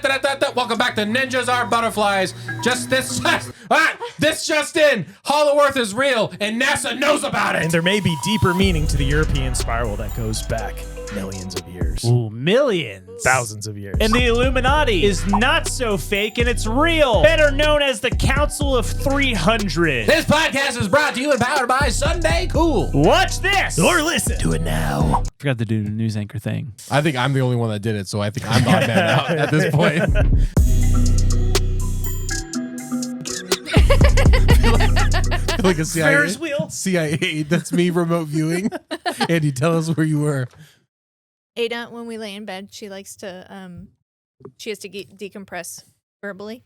Welcome back to Ninjas Are Butterflies. This just in. Hollow Earth is real, and NASA knows about it. And there may be deeper meaning to the European spiral that goes back millions of years. Ooh, millions. Thousands of years. And the Illuminati is not so fake, and it's real. Better known as the Council of 300. This podcast is brought to you and powered by Sunday Cool. Watch this. Or listen. Do it now. Forgot to do the news anchor thing. I think I'm the only one that did it, so I think I'm the odd man out at this point. I feel like a CIA, Ferris wheel. CIA. That's me remote viewing. Andy, tell us where you were. Ada, when we lay in bed, she likes to, she has to decompress verbally.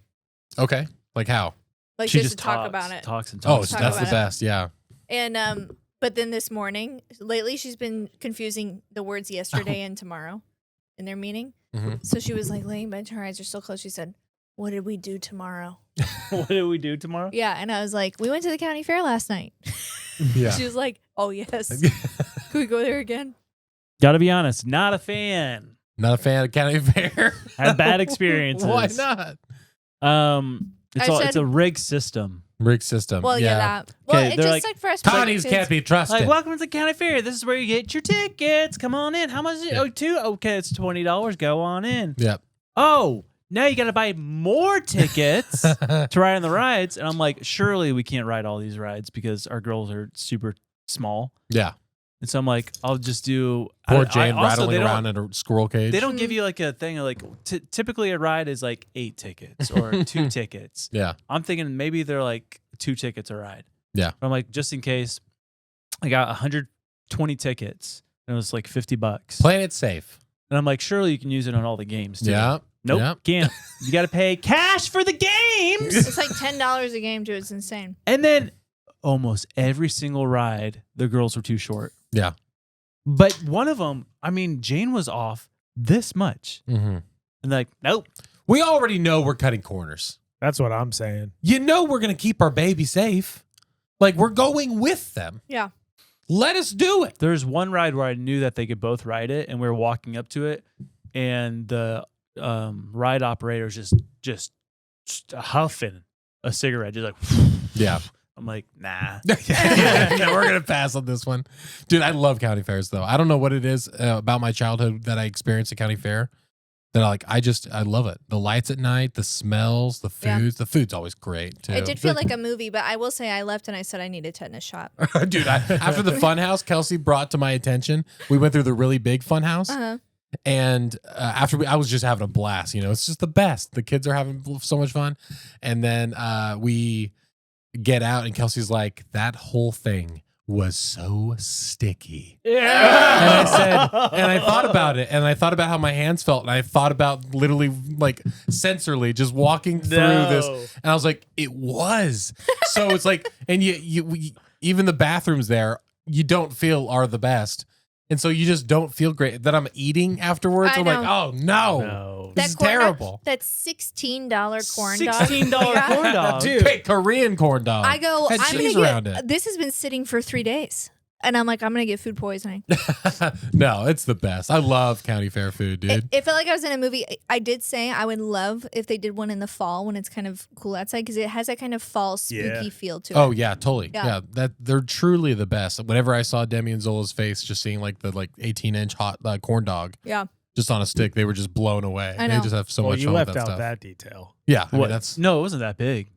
Okay. Like how? Like She just to talk talks, about it. Talks and Oh, talks. so Talk that's the about it. best. Yeah. And, but then this morning, lately, she's been confusing the words yesterday and tomorrow in their meaning. Mhm. So she was like laying in bed, her eyes are still closed. She said, "What did we do tomorrow?" What do we do tomorrow? Yeah. And I was like, "We went to the county fair last night." Yeah. She was like, "Oh, yes." Could we go there again? Gotta be honest, not a fan. Not a fan of county fair. Had bad experiences. Why not? It's a rigged system. Rig system. Well, yeah, that. Well, Okay, it they're just like, sucked for us. Connie's kids. can't be trusted. Like, welcome to the county fair. This is where you get your tickets. Come on in. How much is it? Yeah. Oh, two? Okay, it's $20. Go on in. Yep. Oh, now you got to buy more tickets to ride on the rides. And I'm like, surely we can't ride all these rides because our girls are super small. Yeah. And so I'm like, I'll just do. Poor Jane also, rattling they don't- around in a squirrel cage. They don't give you like a thing of like, typically a ride is like 8 tickets or 2 tickets. Yeah. I'm thinking maybe they're like 2 tickets a ride. Yeah. But I'm like, just in case, I got 120 tickets and it was like $50. Playing it safe. And I'm like, surely you can use it on all the games too. Yeah. Nope, Yeah. can't. You got to pay cash for the games. It's like $10 a game, too. It's insane. And then almost every single ride, the girls were too short. Yeah. But one of them, I mean, Jane was off this much. Mm-hmm. And like, nope. We already know we're cutting corners. That's what I'm saying. You know we're going to keep our baby safe. Like, we're going with them. Yeah. Let us do it. There's one ride where I knew that they could both ride it, and we were walking up to it, and the ride operator was just huffing a cigarette, just like, Yeah. I'm like, nah. Yeah, we're going to pass on this one. Dude, I love county fairs, though. I don't know what it is about my childhood that I experienced at county fair that I love it. The lights at night, the smells, the foods. Yeah. The food's always great, too. It did feel like a movie, but I will say I left and I said I need a tetanus shot. Dude, after the fun house Kelsey brought to my attention, we went through the really big fun house. Uh-huh. And I was just having a blast. It's just the best. The kids are having so much fun. And then we get out and Kelsey's like, that whole thing was so sticky. Yeah. And I said, and I thought about it, and I thought about how my hands felt, and I thought about literally like sensorily just walking through this, and I was like, it was. So it's like, and you even the bathrooms there, you don't feel are the best. And so you just don't feel great. That I'm eating afterwards. I'm like, oh no. This is terrible. That $16 corn dog. $16 Yeah. corn dog. Dude, hey, Korean corn dog. I go, Had I'm cheese gonna around get, it. this has been sitting for 3 days. And I'm like, I'm going to get food poisoning. No, it's the best. I love county fair food, dude. It felt like I was in a movie. I did say I would love if they did one in the fall when it's kind of cool outside because it has that kind of fall spooky feel to it. Oh yeah, totally. Yeah. Yeah, that they're truly the best. Whenever I saw Demi and Zola's face, just seeing like the 18-inch hot corn dog, Yeah. just on a stick, they were just blown away. I They know. just have so Well, much you fun left with that out stuff. that detail. Yeah, I mean, What? that's No, it wasn't that big.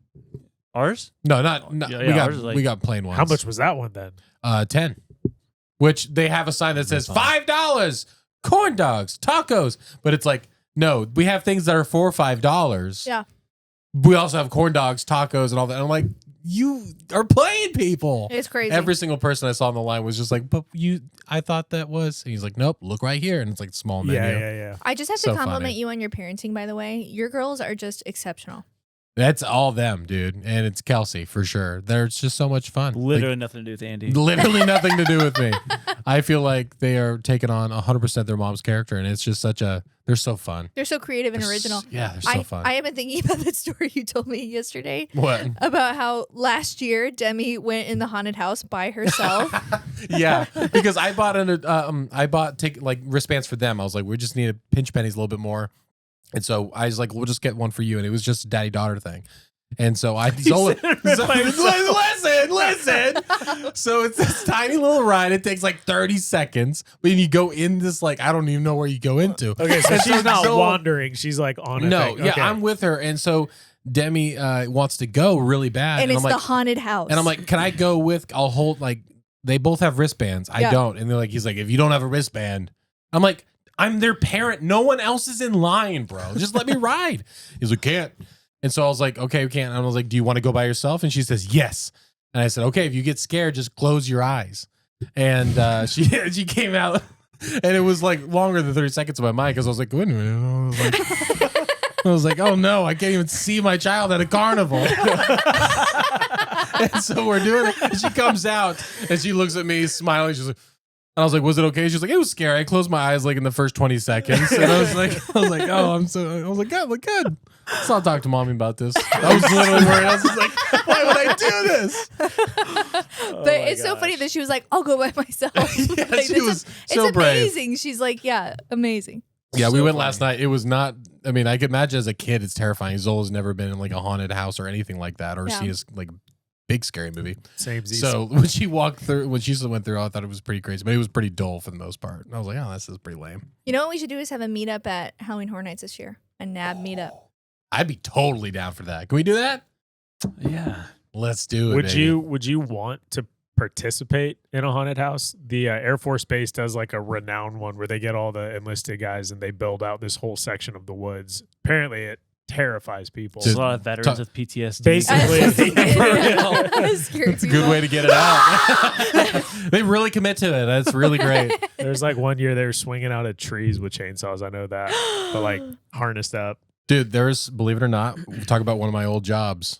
Ours? no, not Yeah, ours is like- we got plain ones. How much was that one then? 10. Which they have a sign that says $5 corn dogs, tacos, but it's like no, we have things that are $4 or $5. Yeah. We also have corn dogs, tacos, and all that. And I'm like, you are playing people. It's crazy. Every single person I saw on the line was just like, but I thought that was. And he's like, nope, look right here. And it's like small menu. Yeah. I just have So to compliment funny. you on your parenting, by the way. Your girls are just exceptional. That's all them, dude. And it's Kelsey for sure. There's just so much fun. Literally nothing to do with Andy. Literally nothing to do with me. I feel like they are taking on 100% their mom's character. And it's just they're so fun. They're so creative and They're original. They're so fun. I have been thinking about that story you told me yesterday. What? About how last year Demi went in the haunted house by herself. Yeah, because I bought wristbands for them. I was like, we just need to pinch pennies a little bit more. And so I was like, we'll just get one for you. And it was just a daddy-daughter thing. And so I listen. So it's this tiny little ride. It takes like 30 seconds. When you go in this, like, I don't even know where you go into. Okay, so she's not wandering. She's like on a No, thing. yeah, Okay. I'm with her. And so Demi wants to go really bad. And it's I'm the like, haunted house. and I'm like, can I go with, I'll hold, like, they both have wristbands. I don't. And they're like, he's like, if you don't have a wristband, I'm like, I'm their parent. No one else is in line, bro. Just let me ride. He's like, can't. And so I was like, okay, we can't. And I was like, do you want to go by yourself? And she says, yes. And I said, okay, if you get scared, just close your eyes. And she came out, and it was like longer than 30 seconds of my mind because I was like, wait a minute. I was like, oh no, I can't even see my child at a carnival. And so we're doing it. And she comes out and she looks at me smiling. She's like, and I was like, was it okay? She was like, it was scary. I closed my eyes like in the first 20 seconds. And I was like, oh, I was like, God, look good. So I'll talk to mommy about this. I was literally worried. I was just like, why would I do this? But it's so funny that she was like, I'll go by myself. Yeah, Like, she was so it's brave. amazing. She's like, yeah, amazing. Yeah, we went last night. It was not, I mean, I could imagine as a kid, it's terrifying. Zola's never been in like a haunted house or anything like that, or see his like big scary movie. Same. So when she went through, I thought it was pretty crazy, but it was pretty dull for the most part. And I was like, oh, this is pretty lame. You know what we should do is have a meetup at Halloween Horror Nights this year. A NAB meetup. I'd be totally down for that. Can we do that? Yeah. Let's do it. Would you want to participate in a haunted house? The Air Force Base does like a renowned one where they get all the enlisted guys and they build out this whole section of the woods. Apparently it terrifies people. There's a lot of veterans with PTSD. Basically. It's a good way to get it out. They really commit to it. That's really great. There's like one year they were swinging out at trees with chainsaws. I know that, but like harnessed up. Dude, believe it or not, we'll talk about one of my old jobs.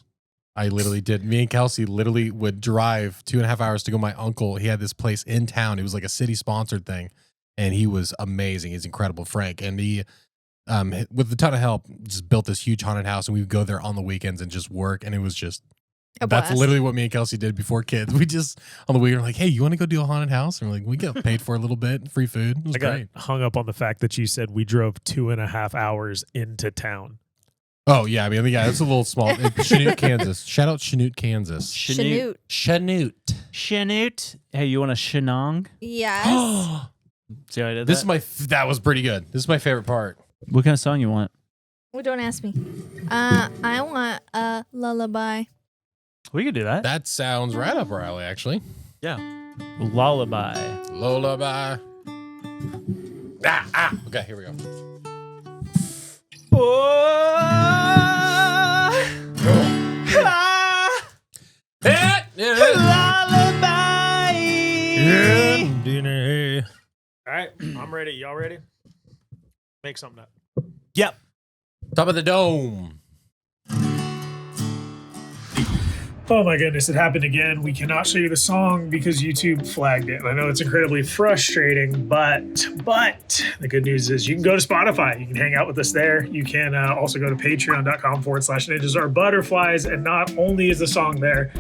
I literally did. Me and Kelsey literally would drive 2.5 hours to go. My uncle, he had this place in town. It was like a city sponsored thing. And he was amazing. He's incredible, Frank. And he, with a ton of help, just built this huge haunted house. And we would go there on the weekends and just work. And it was just, that's literally what me and Kelsey did before kids. We just, on the weekend, we're like, hey, you want to go do a haunted house? And we're like, we get paid for a little bit, free food. It was great. Hung up on the fact that you said we drove 2.5 hours into town. Oh, yeah. I mean, yeah, it's a little small. Chanute, Kansas. Shout out Chanute, Kansas. Chanute. Chanute. Hey, you want a shenong? Yes. See how I did that? That was pretty good. This is my favorite part. What kind of song you want? Well, don't ask me. I want a lullaby. We could do that. That sounds right up our alley, actually. Yeah. Lullaby. Lullaby. Okay, here we go. All right, I'm ready. Y'all ready? Make something up. Yep. Top of the dome. Oh my goodness, it happened again. We cannot show you the song because YouTube flagged it. I know it's incredibly frustrating, but the good news is you can go to Spotify. You can hang out with us there. You can also go to patreon.com/ninjas are butterflies. And not only is the song there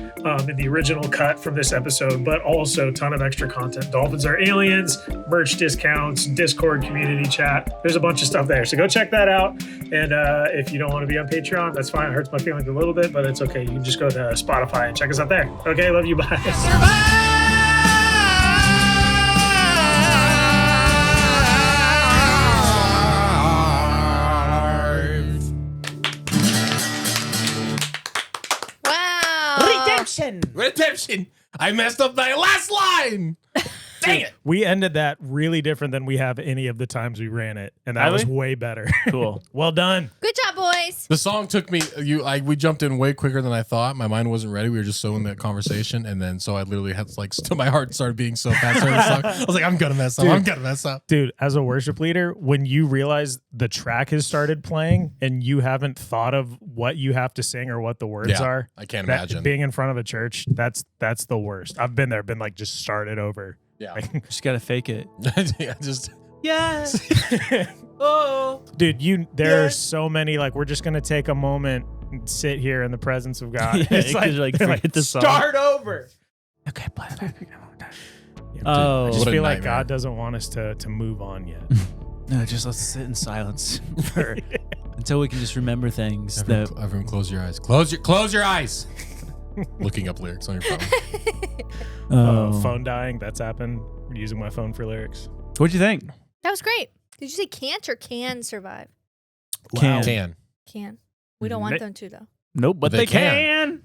in the original cut from this episode, but also a ton of extra content. Dolphins are aliens, merch discounts, Discord community chat. There's a bunch of stuff there. So go check that out. And if you don't want to be on Patreon, that's fine. It hurts my feelings a little bit, but it's okay. You can just go to Spotify and check us out there. Okay, love you. Bye. Wow. Redemption. I messed up my last line. Dang it. We ended that really different than we have any of the times we ran it, and that was way better. Cool. Well done. Good job, boys. The song took me, we jumped in way quicker than I thought. My mind wasn't ready. We were just so in that conversation. And then, so I literally had my heart started beating so fast. During the song. I was like, I'm going to mess up. Dude, as a worship leader, when you realize the track has started playing and you haven't thought of what you have to sing or what the words are, I can't imagine. Being in front of a church, that's the worst. I've been there, like just started over. Yeah. Just got to fake it. Yes. Oh. Dude, there are so many, like, we're just going to take a moment and sit here in the presence of God. Yeah, it's like forget the song. Start over. Okay, play it back. I just What a feel like nightmare. God doesn't want us to move on yet. No, just let's sit in silence until we can just remember things. Everyone close your eyes. Close your eyes. Looking up lyrics on your phone. Phone dying. That's happened. I'm using my phone for lyrics. What'd you think? That was great. Did you say can't or can survive? Can. Can. We don't want them to, though. Nope, but they can.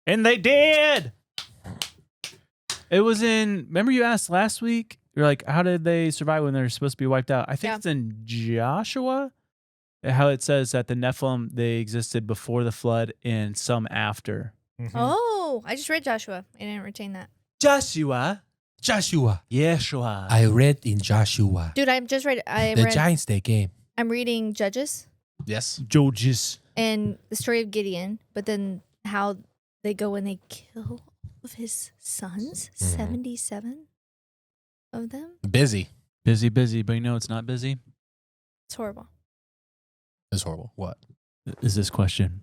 And they did. It was in, remember you asked last week? You're like, how did they survive when they're supposed to be wiped out? I think it's in Joshua, how it says that the Nephilim, they existed before the flood and some after. Mm-hmm. Oh, I just read Joshua. I didn't retain that. Joshua. Yeshua. I read in Joshua. Dude, I just read. The Giants Day game. I'm reading Judges. Yes. Judges. And the story of Gideon, but then how they go and they kill all of his sons, 77 of them. Busy, but you know it's not busy? It's horrible. It's horrible. What? Is this question?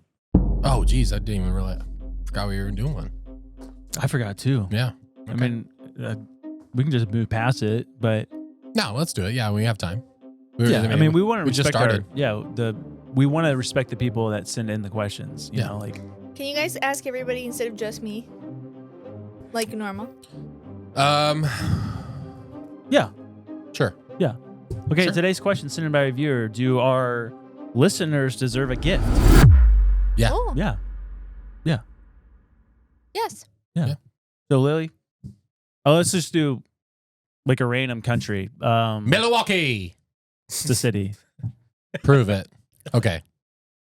Oh, geez, I didn't even realize. Forgot we were doing one. I forgot too. Yeah. Okay. I mean, we can just move past it, but... No, let's do it. Yeah, we have time. We want to respect just started. We want to respect the people that send in the questions. You know, like... Can you guys ask everybody instead of just me? Like normal? Yeah. Sure. Yeah. Okay, Sure. Today's question sent in by a viewer. Do our listeners deserve a gift? Yeah. Oh, Yeah. yes. Yeah. So, Lily, let's just do like a random country. Milwaukee. It's the city. Prove it. Okay.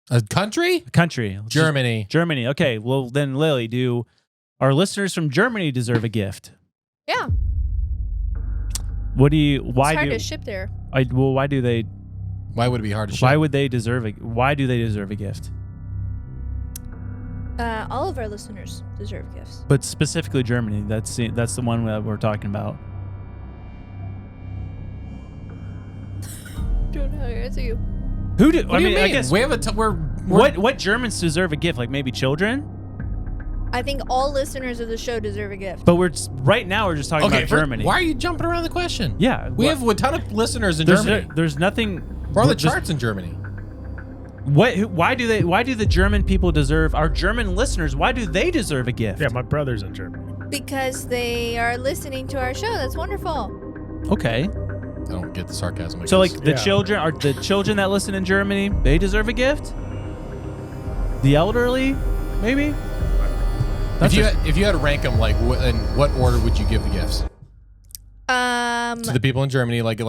A country? Country. Germany. Germany. Okay. Well, then, Lily, do our listeners from Germany deserve a gift? Yeah. Why It's hard do to ship there. Why would it be hard to ship? Why do they deserve a gift? All of our listeners deserve gifts. But specifically Germany. That's the one that we're talking about. Don't know how to answer you. Who do? What do you mean? I guess we have we're what Germans deserve a gift? Like maybe children? I think all listeners of the show deserve a gift. But right now we're just talking about Germany. Why are you jumping around the question? Yeah, we have a ton of listeners in Germany. There's nothing. We're on the charts in Germany. Why do the German people deserve, our German listeners, why do they deserve a gift? Yeah, my brother's in Germany. Because they are listening to our show. That's wonderful. Okay. I don't get the sarcasm. So like the children that listen in Germany, they deserve a gift? The elderly, maybe? If you had to rank them, like in what order would you give the gifts? To the people in Germany, like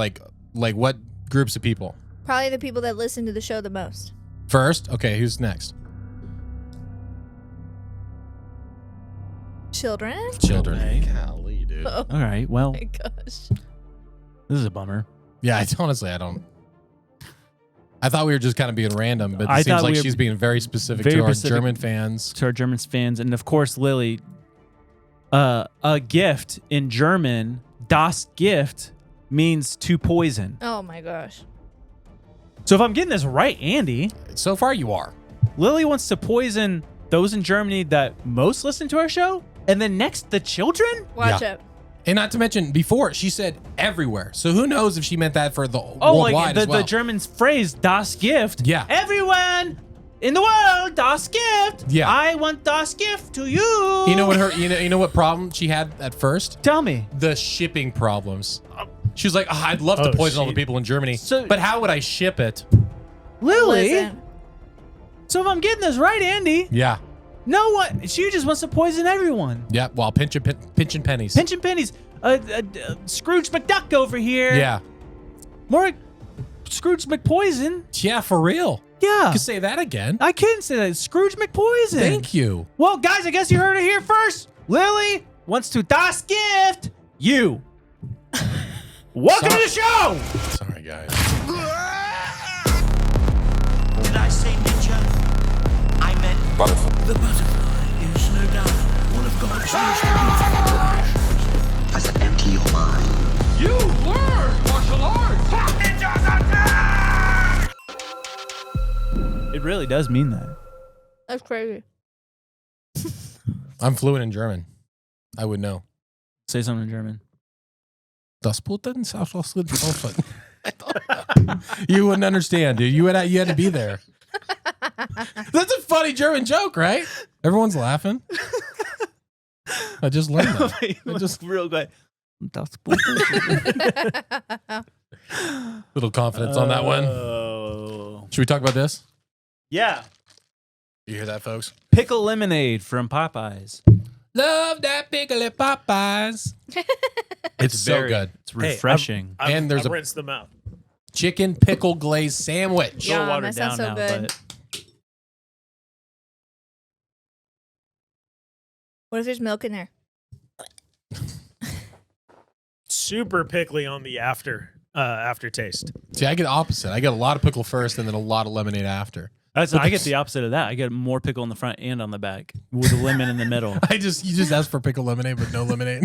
what groups of people? Probably the people that listen to the show the most. First, okay, who's next? Children. Children. Golly, dude. Oh All right, well, my gosh. this is a bummer. Yeah, honestly, I don't. I thought we were just kind of being random, but I it seems thought like we were she's being very specific very to our specific. German fans. To our German fans, and of course, Lily, a gift in German, das Gift, means to poison. Oh my gosh. So if I'm getting this right, Andy, So far, you are. Lily wants to poison those in Germany that most listen to our show, and then next, the children? Watch Yeah. it. And not to mention, before she said everywhere. So who knows if she meant that for the Oh, worldwide like as well. the German phrase, das Gift. Yeah. Everyone in the world, das Gift. Yeah. I want das Gift to you. You know what you know what problem she had at first? Tell me. The shipping problems. She was like, I'd love to poison all the people in Germany, but how would I ship it? Lily? Listen. So if I'm getting this right, Andy, Yeah. no what? She just wants to poison everyone. Yeah, while pinching pennies. Pinching pennies. Scrooge McDuck over here. Yeah. More Scrooge McPoison. Yeah, for real. Yeah. You can say that again. I couldn't say that. Scrooge McPoison. Thank you. Well, guys, I guess you heard it here first. Lily wants to das Gift you. Welcome to the show. Sorry, guys. Did I say ninja? I meant butterfly. The butterfly is no doubt one of God's most beautiful creations. I said empty your mind. You learn martial arts! Ninjas attack! It really does mean that. That's crazy. I'm fluent in German. I would know. Say something in German. Das Putin ist auch so offen. You wouldn't understand, dude. You had to be there. That's a funny German joke, right? Everyone's laughing. I just learned that. I just real quick. little confidence on that one. Should we talk about this? Yeah. You hear that, folks? Pickle lemonade from Popeyes. Love that pickle at Popeyes. It's so good. It's refreshing. And there's I've a rinsed them out. chicken pickle glazed sandwich. A little Yum, watered that sounds down so now, good. but What if there's milk in there? Super pickly on the aftertaste. See, I get opposite. I get a lot of pickle first and then a lot of lemonade after. I get the opposite of that. I get more pickle in the front and on the back with a lemon in the middle. You just asked for pickle lemonade, but no lemonade.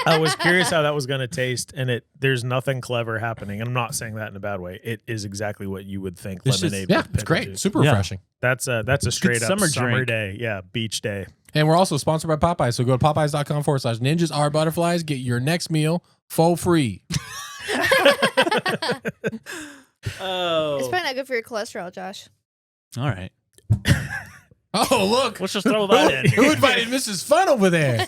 I was curious how that was going to taste, and there's nothing clever happening. And I'm not saying that in a bad way. It is exactly what you would think It's just- lemonade. Yeah, with it's pickle great. juice. Super Yeah. refreshing. That's a straight up summer summer drink. day. Yeah, beach day. And we're also sponsored by Popeyes. So go to popeyes.com/ninjas are butterflies. Get your next meal for free. Oh. It's probably not good for your cholesterol, Josh. All right. Oh, look. Let's just throw that in. Who invited Mrs. Fun over there?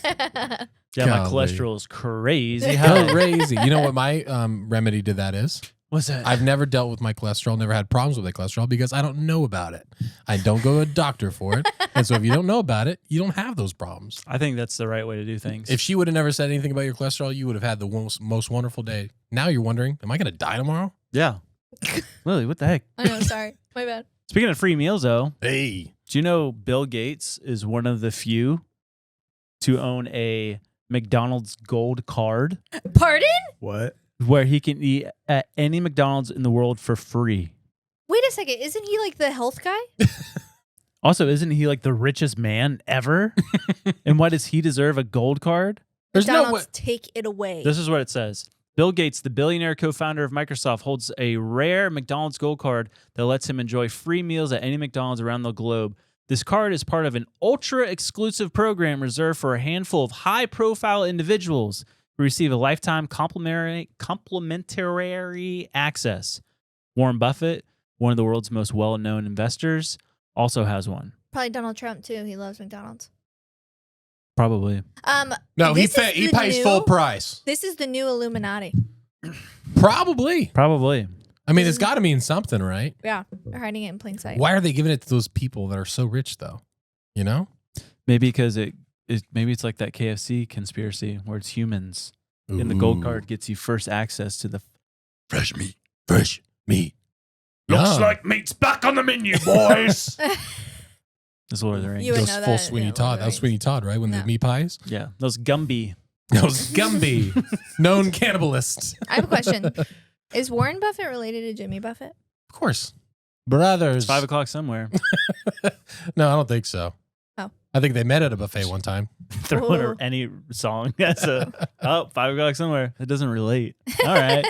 Yeah, my Golly. cholesterol is crazy high. Crazy. You know what my remedy to that is? What's that? I've never dealt with my cholesterol, never had problems with my cholesterol because I don't know about it. I don't go to a doctor for it. And so if you don't know about it, you don't have those problems. I think that's the right way to do things. If she would have never said anything about your cholesterol, you would have had the most wonderful day. Now you're wondering, am I going to die tomorrow? yeah. Lily, what the heck? I know, sorry. My bad. Speaking of free meals, though, Hey. do you know Bill Gates is one of the few to own a McDonald's gold card Pardon? What? where he can eat at any McDonald's in the world for free? Wait a second. Isn't he like the health guy? Also, isn't he like the richest man ever? And why does he deserve a gold card? There's no way. McDonald's, take it away. This is what it says. Bill Gates, the billionaire co-founder of Microsoft, holds a rare McDonald's gold card that lets him enjoy free meals at any McDonald's around the globe. This card is part of an ultra-exclusive program reserved for a handful of high-profile individuals who receive a lifetime complimentary access. Warren Buffett, one of the world's most well-known investors, also has one. Probably Donald Trump too. He loves McDonald's. Probably. No, he this is he the pays new- full price. This is the new Illuminati. Probably. Probably. I mean, it's got to mean something, right? Yeah, they're hiding it in plain sight. Why are they giving it to those people that are so rich, though? You know? Maybe because maybe it's like that KFC conspiracy where it's humans. And the gold card gets you first access to the Fresh meat. Fresh meat. Looks Yum. like meat's back on the menu, boys. This Lord of the Rings. You would Those know full that, Sweeney yeah, Todd. Lord That was of the Sweeney Todd, right? When No. the meat pies? Yeah, those Gumby. Those Gumby. Known cannibalists. I have a question. Is Warren Buffett related to Jimmy Buffett? Of course. Brothers. It's 5 o'clock somewhere. No, I don't think so. Oh. I think they met at a buffet one time. Throw in Ooh. any song. That's 5 o'clock somewhere. It doesn't relate. All right.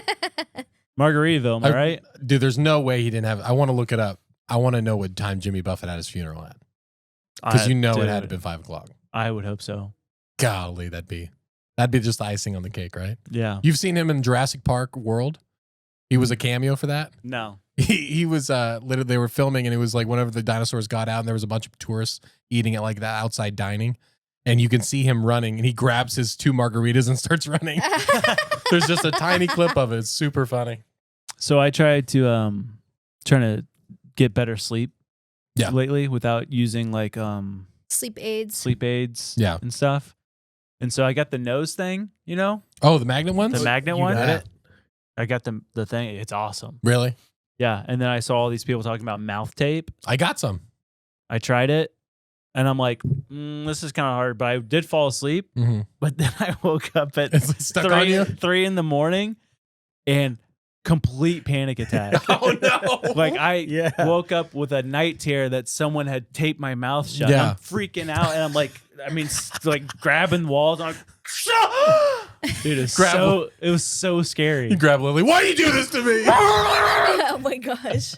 Margaritaville, am I right? Dude, there's no way he didn't have. I want to look it up. I want to know what time Jimmy Buffett had his funeral at. Because you know it had to have been 5 o'clock. I would hope so. Golly, that'd be just the icing on the cake, right? Yeah. You've seen him in Jurassic Park World. He was a cameo for that. No. He was literally, they were filming and it was like whenever the dinosaurs got out and there was a bunch of tourists eating at like that outside dining, and you can see him running and he grabs his 2 margaritas and starts running. There's just a tiny clip of it. It's super funny. So I tried to trying to get better sleep Yeah. lately without using like Sleep aids. sleep aids Yeah. and stuff. And so I got the nose thing, you know? Oh, the magnet ones? The magnet You one. got Yeah. it? I got the thing. It's awesome. Really? Yeah. And then I saw all these people talking about mouth tape. I got some. I tried it and I'm like, this is kind of hard, but I did fall asleep. Mm-hmm. But then I woke up at It's stuck on you? 3 in the morning and complete panic attack. Oh, no. Like I Yeah. woke up with a night terror that someone had taped my mouth shut. Yeah. I'm freaking out and I'm like, like grabbing walls. I'm like, dude, it was so scary. You grab Lily. Why do you do this to me? Oh my gosh.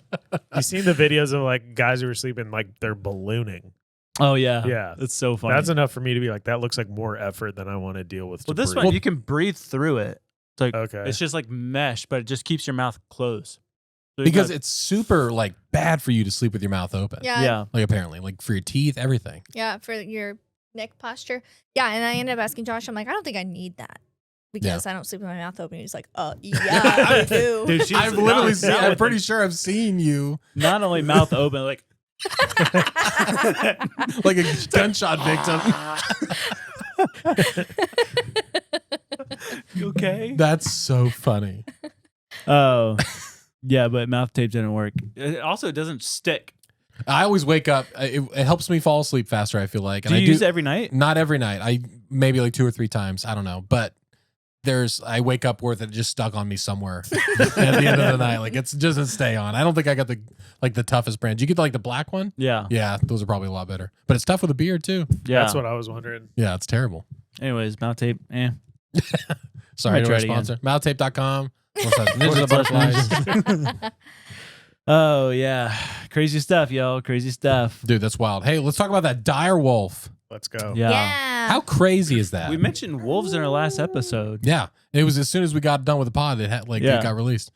You seen the videos of like guys who are sleeping like they're ballooning? Oh yeah, Yeah. it's so funny. That's enough for me to be like, that looks like more effort than I want to deal with. well, to this breathe. one you can breathe through it. It's like Okay. it's just like mesh, but it just keeps your mouth closed. So you Because got- it's super like bad for you to sleep with your mouth open. yeah. Like apparently, like for your teeth, everything. Yeah, for your neck posture. Yeah, and I ended up asking Josh, I'm like, I don't think I need that because I don't sleep with my mouth open. He's like, yeah, I do. Dude, she's I've literally not- seen. not I'm with pretty sure I've seen you not only mouth open, like like a gunshot victim. you okay? That's so funny. Oh, yeah, but mouth tape didn't work. It also doesn't stick. I always wake up. It helps me fall asleep faster. I feel like, and Do you I use it every night? Not every night. I maybe like 2 or 3 times. I don't know, but I wake up with it just stuck on me somewhere at the end of the night. Like it doesn't stay on. I don't think I got the toughest brand. You get like the black one? Yeah. Yeah, those are probably a lot better. But it's tough with a beard too. Yeah. That's what I was wondering. Yeah, it's terrible. Anyways, mouth tape. Sorry Might to try our it again. sponsor. Mouthtape.com. What's that? Ninja the Butterflies. Oh yeah, crazy stuff, yo. Crazy stuff. Dude, that's wild. Hey, let's talk about that dire wolf. Let's go. Yeah. Yeah. How crazy is that? We mentioned wolves in our last episode. Yeah. It was as soon as we got done with the pod, it had Yeah. it got released.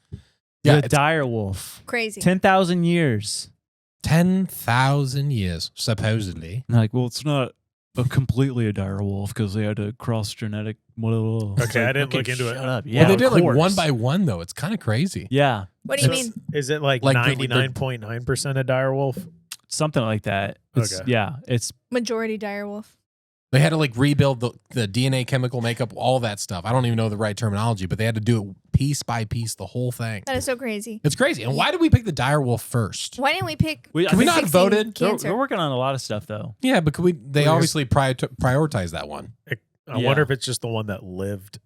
Yeah, The dire wolf. Crazy. 10,000 years. 10,000 years, supposedly. And like, well, it's not completely a dire wolf because they had to cross genetic. Okay, I didn't look into it. Shut up. Well, Yeah, they of did like course. one by one, though. It's kind of crazy. Yeah, What do you mean? Is it like Like 99.9% of direwolf? something like that. It's, Okay. Yeah, it's Majority direwolf. They had to like rebuild the DNA chemical makeup, all that stuff. I don't even know the right terminology, but they had to do it piece by piece, the whole thing. That is so crazy. It's crazy. And why did we pick the dire wolf first? Why didn't we pick? We- Can we not 16 voted? they're, Cancer. they're working on a lot of stuff though. Yeah, but could they Well, obviously prioritize that one. I Yeah. wonder if it's just the one that lived.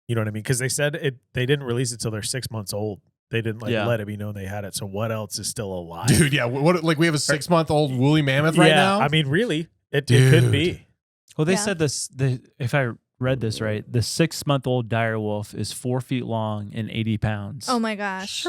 You know what I mean? Because they said they didn't release it till they're 6 months old. They didn't Yeah. let it be known they had it. So what else is still alive? Dude, yeah. What like we have a 6-month-old woolly mammoth right now? I mean, really, it Dude. could be. Well, they Yeah. said this. If I read this right, the 6-month-old dire wolf is 4 feet long and 80 pounds. Oh my gosh.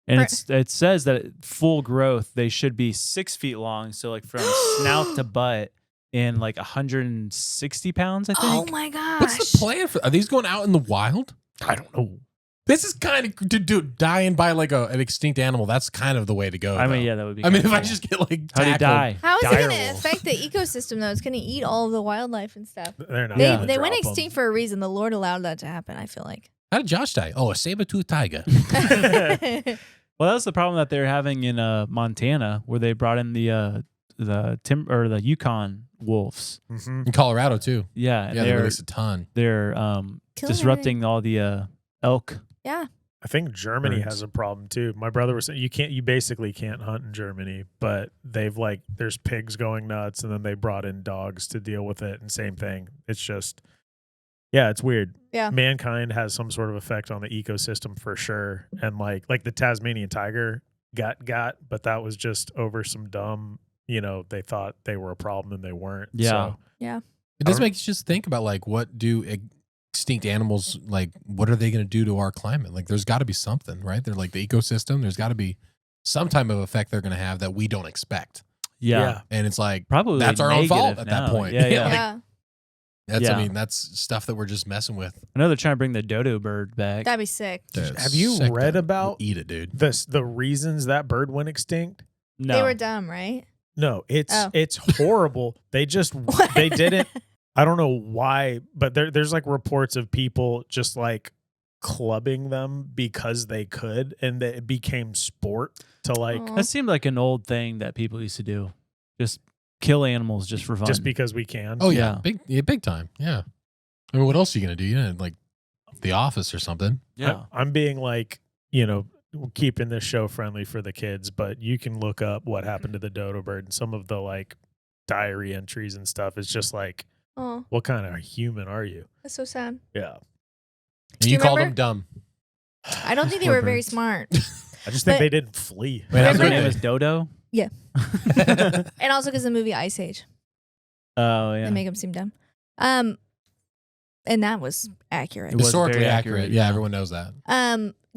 And it says that at full growth they should be 6 feet long, so like from snout to butt, and like 160 pounds, I think. Oh my gosh. What's the plan for? Are these going out in the wild? I don't know. This is kind of dude dying by like an extinct animal. That's kind of the way to go. I mean, though. yeah, that would be. I mean, kinda if I cool. just get like How do you tackled- die? How is it going to Direwolf. affect the ecosystem though? It's going to eat all of the wildlife and stuff. They're not. They gonna they went drop 'em. extinct for a reason. The Lord allowed that to happen. I feel like. How did Josh die? Oh, a saber-toothed tiger. Well, that's the problem that they're having in Montana, where they brought in the Yukon wolves. Mhm. In Colorado too. Yeah, and Yeah, they they're released a ton. Killing disrupting all the elk. Yeah. I think Germany Birds. has a problem too. My brother was saying you basically can't hunt in Germany, but they've like there's pigs going nuts, and then they brought in dogs to deal with it, and same thing. It's just, yeah, it's weird. Yeah. Mankind has some sort of effect on the ecosystem for sure, and like the Tasmanian tiger got, but that was just over some dumb. They thought they were a problem and they weren't. Yeah. So, It does make you just think about like what do extinct animals like? What are they going to do to our climate? Like, there's got to be something, right? They're like the ecosystem. There's got to be some type of effect they're going to have that we don't expect. Yeah, And it's like probably that's our own fault negative at that now. point. Yeah, yeah. Like, Yeah. that's Yeah. I mean that's stuff that we're just messing with. I know they're trying to bring the dodo bird back. That'd be sick. Have you Sick read to about eat it, dude? the reasons that bird went extinct? No, They were dumb, right? No, it's Oh. it's horrible. They just they didn't. I don't know why, but there's like reports of people just like clubbing them because they could, and that it became sport to like Aw. That seemed like an old thing that people used to do. Just kill animals just for fun. just because we can. Oh yeah, Yeah. big time. Yeah. I mean, what else are you gonna do? Like The Office or something. yeah. I'm being like keeping this show friendly for the kids, but you can look up what happened to the dodo bird and some of the like diary entries and stuff. It's just like, Oh, what kind of human are you? that's so sad. Yeah, And Do you you called them remember? dumb. I don't think they Poor were very birds. smart. I just think But- they didn't flee. Wait, how's Her their name name? is Dodo. And also because the movie Ice Age, Oh yeah. they make them seem dumb. And that was accurate. It was Historically very accurate. accurate, Yeah, yeah. everyone knows that.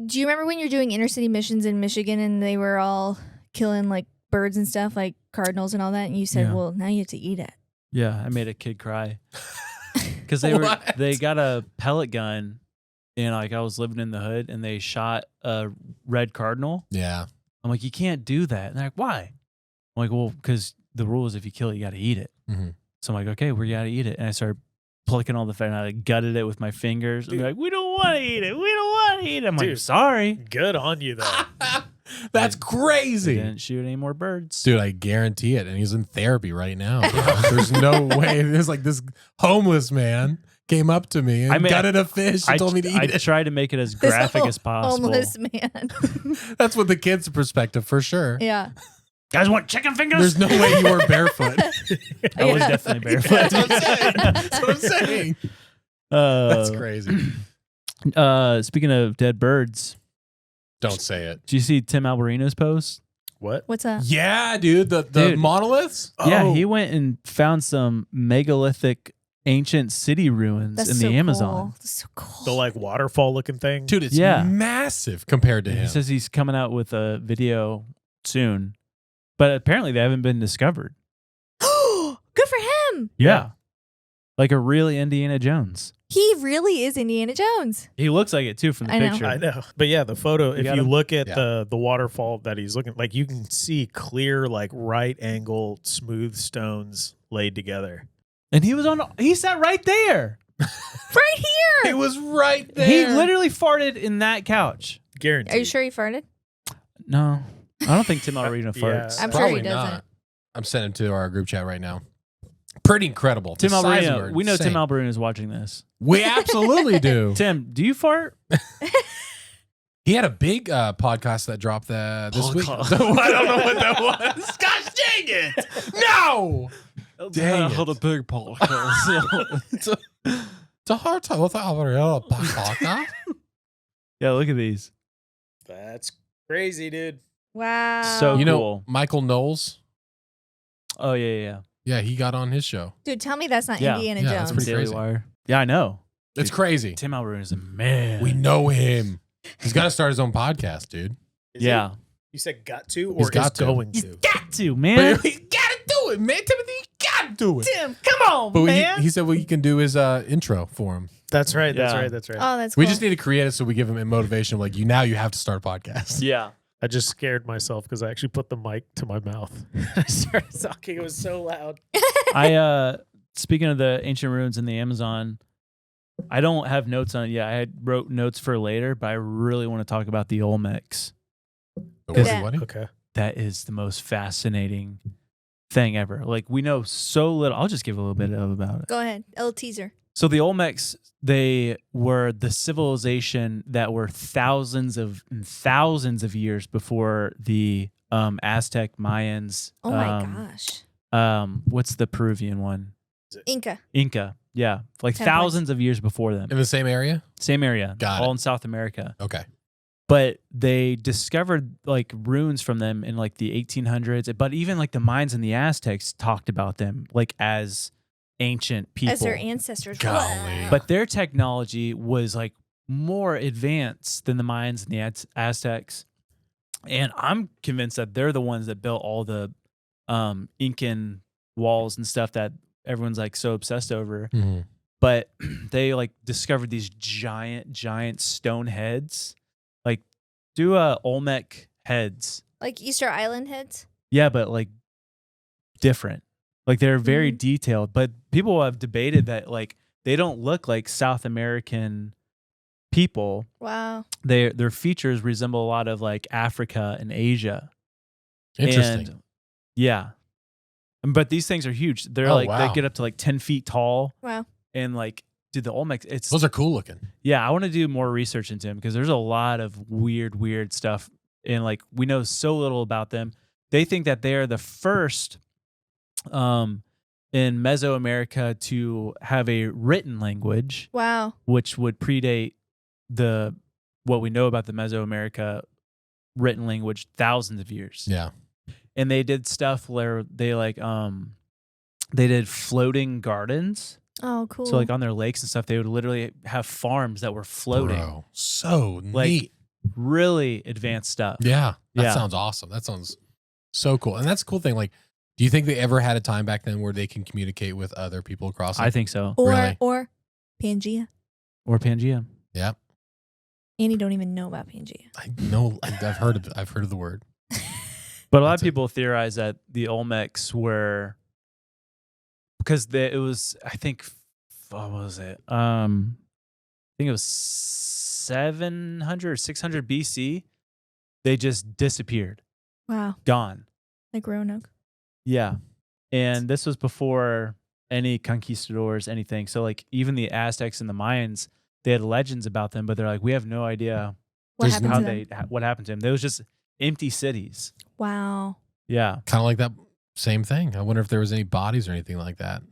Do you remember when you're doing inner city missions in Michigan and they were all killing like birds and stuff, like cardinals and all that? And you said, Yeah. well, now you have to eat it. Yeah, I made a kid cry because they What? got a pellet gun and like I was living in the hood, and they shot a red cardinal. Yeah. I'm like, you can't do that. And they're like, why? I'm like, well, because the rule is if you kill it, you got to eat it. Mm-hmm. So I'm like, okay, we got to eat it. And I started plucking all the fat, and I like gutted it with my fingers. And they're like, we don't want to eat it. We don't want to eat it. I'm like, Dude. sorry. Good on you, though. That's They crazy. didn't shoot any more birds. Dude, I guarantee it. And he's in therapy right now. There's no way. There's like this homeless man came up to me and gutted a fish and told me to eat I it. tried to make it as This graphic as possible. Homeless man. That's what the kid's perspective for sure. Yeah. Guys want chicken fingers? There's no way you were barefoot. I was definitely barefoot. That's what I'm saying. That's what I'm saying. That's crazy. Speaking of dead birds, Don't say it. did you see Tim Alberino's post? What? What's up? Yeah, dude. The Dude. monoliths? Yeah, Oh. he went and found some megalithic ancient city ruins That's in so the Amazon. Cool. That's so cool. The like waterfall looking thing? Dude, it's Yeah. massive compared to He him. says he's coming out with a video soon, but apparently they haven't been discovered. Good for him. Yeah. Like a really Indiana Jones. He really is Indiana Jones. He looks like it too from the I know. picture. I know. But yeah, the photo, if got you him? look at Yeah. the waterfall that he's looking, like you can see clear, like right angle, smooth stones laid together. And he sat right there. Right here. It was right there. He literally farted in that couch. Guaranteed. Are you sure he farted? No, I don't think Tim Alberino Yeah. farts. I'm sure he Probably doesn't. not. I'm sending him to our group chat right now. Pretty incredible. Tim The size of Alberino, them are we know insane. Tim Alberino is watching this. We absolutely do. Tim, do you fart? He had a big podcast that dropped this week. I Podcast. don't know what that was. Gosh dang it! No. Dang it. a big podcast. It's a hard time with the Alberino podcast. Yeah, look at these. That's crazy, dude. Wow. So- You know, cool. Michael Knowles. Oh yeah. Yeah, he got on his show. Dude, tell me that's not Yeah. Indiana Yeah, that's Jones. pretty Daily crazy. Wire. Yeah, I know. It's Dude, crazy. Tim Alberino is a man. We know him. He's got to start his own podcast, dude. Is Yeah, it- You said got to or He's is got to. going he's to? got to, man. But he got to do it, man. Timothy, you got to do it. Tim, come on, But man. he said he can do his intro for him. That's right. That's Yeah. right. That's right. Oh, that's cool. We just need to create it so we give him a motivation. Like you have to start a podcast. yeah. I just scared myself because I actually put the mic to my mouth. I started talking. It was so loud. I speaking of the ancient ruins in the Amazon, I don't have notes on it yet. I wrote notes for later, but I really want to talk about the Olmecs. Yeah. Okay. That is the most fascinating thing ever. Like we know so little. I'll just give a little bit about it. Go ahead. A little teaser. So the Olmecs, they were the civilization that were thousands of years before the Aztec, Mayans. Oh my gosh. What's the Peruvian one? Inca. Inca. Yeah, like Temperance. thousands of years before them. In the same area? Same area. Got all it. in South America. Okay. But they discovered like runes from them in like the 1800s. But even like the Mayans and the Aztecs talked about them like as ancient people. As their ancestors. Golly. But their technology was like more advanced than the Mayans and the Aztecs. And I'm convinced that they're the ones that built all the Incan walls and stuff that everyone's like so obsessed over. Mm-hmm. But they like discovered these giant stone heads. Like do Olmec heads. Like Easter Island heads. Yeah, but like different. Like they're very detailed, but people have debated that like they don't look like South American people. Wow. Their features resemble a lot of like Africa and Asia. Interesting. And, yeah. But these things are huge. They're Oh, like wow. they get up to like 10 feet tall, Wow. and like dude, the Olmecs, it's Those are cool looking. yeah, I want to do more research into them because there's a lot of weird stuff. And like we know so little about them. They think that they are the first in Mesoamerica to have a written language, Wow. which would predate what we know about the Mesoamerica written language thousands of years. Yeah. And they did stuff where they like they did floating gardens. Oh, cool. So like on their lakes and stuff, they would literally have farms that were floating. Bro, so Like, neat. Really advanced stuff. Yeah. That Yeah. sounds awesome. That sounds so cool. And that's a cool thing. Like, do you think they ever had a time back then where they can communicate with other people across? I think so. or really? or Pangea. Or Pangea. Yeah. Annie don't even know about PNG. I know. I've heard of the word. But a lot of people theorize that the Olmecs were because it was. I think what was it? I think it was 700 or 600 BC. They just disappeared, Wow. gone. Like Roanoke. Yeah, and this was before any conquistadors, anything. So like even the Aztecs and the Mayans, they had legends about them, but they're like, we have no idea What happened how to them? what happened to them. They was just empty cities. Wow. Yeah, Kind of like that same thing. I wonder if there was any bodies or anything like that.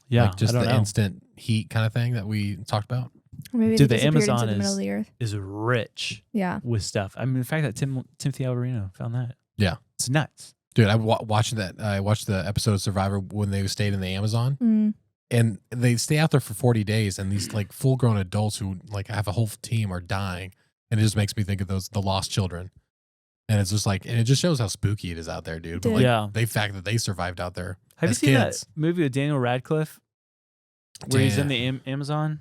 yeah. Like just I don't the know. instant heat kind of thing that we talked about. Or maybe Dude, they the disappeared Amazon into the middle of the earth. is rich Yeah. with stuff. I mean, the fact that Timothy Alberino found that. Yeah. It's nuts. Dude, I watched that. I watched the episode of Survivor when they stayed in the Amazon, Mm. and they stay out there for 40 days, and these like full grown adults who like have a whole team are dying, and it just makes me think of the lost children, and it's just like, and it just shows how spooky it is out there, dude. But like, Yeah. the fact that they survived out there. Have you as seen kids. that movie with Daniel Radcliffe where he's in Damn. the Amazon?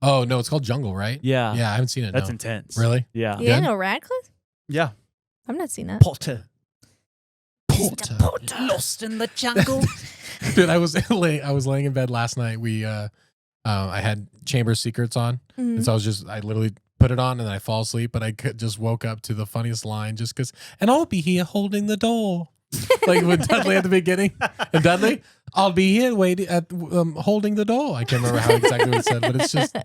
Oh no, it's called Jungle, right? Yeah. Yeah, I haven't seen it. That's no. intense. Really? Yeah. Yeah, no Radcliffe? Yeah. I've not seen that. Potter. Lost in the jungle. Dude, I was laying in bed last night. I had Chamber Secrets on, Mhm. and so I literally put it on and then I fall asleep. But I just woke up to the funniest line just because, and I'll be here holding the door, like with Dudley at the beginning. And Dudley, I'll be here waiting at holding the door. I can't remember how exactly what it said, but it's just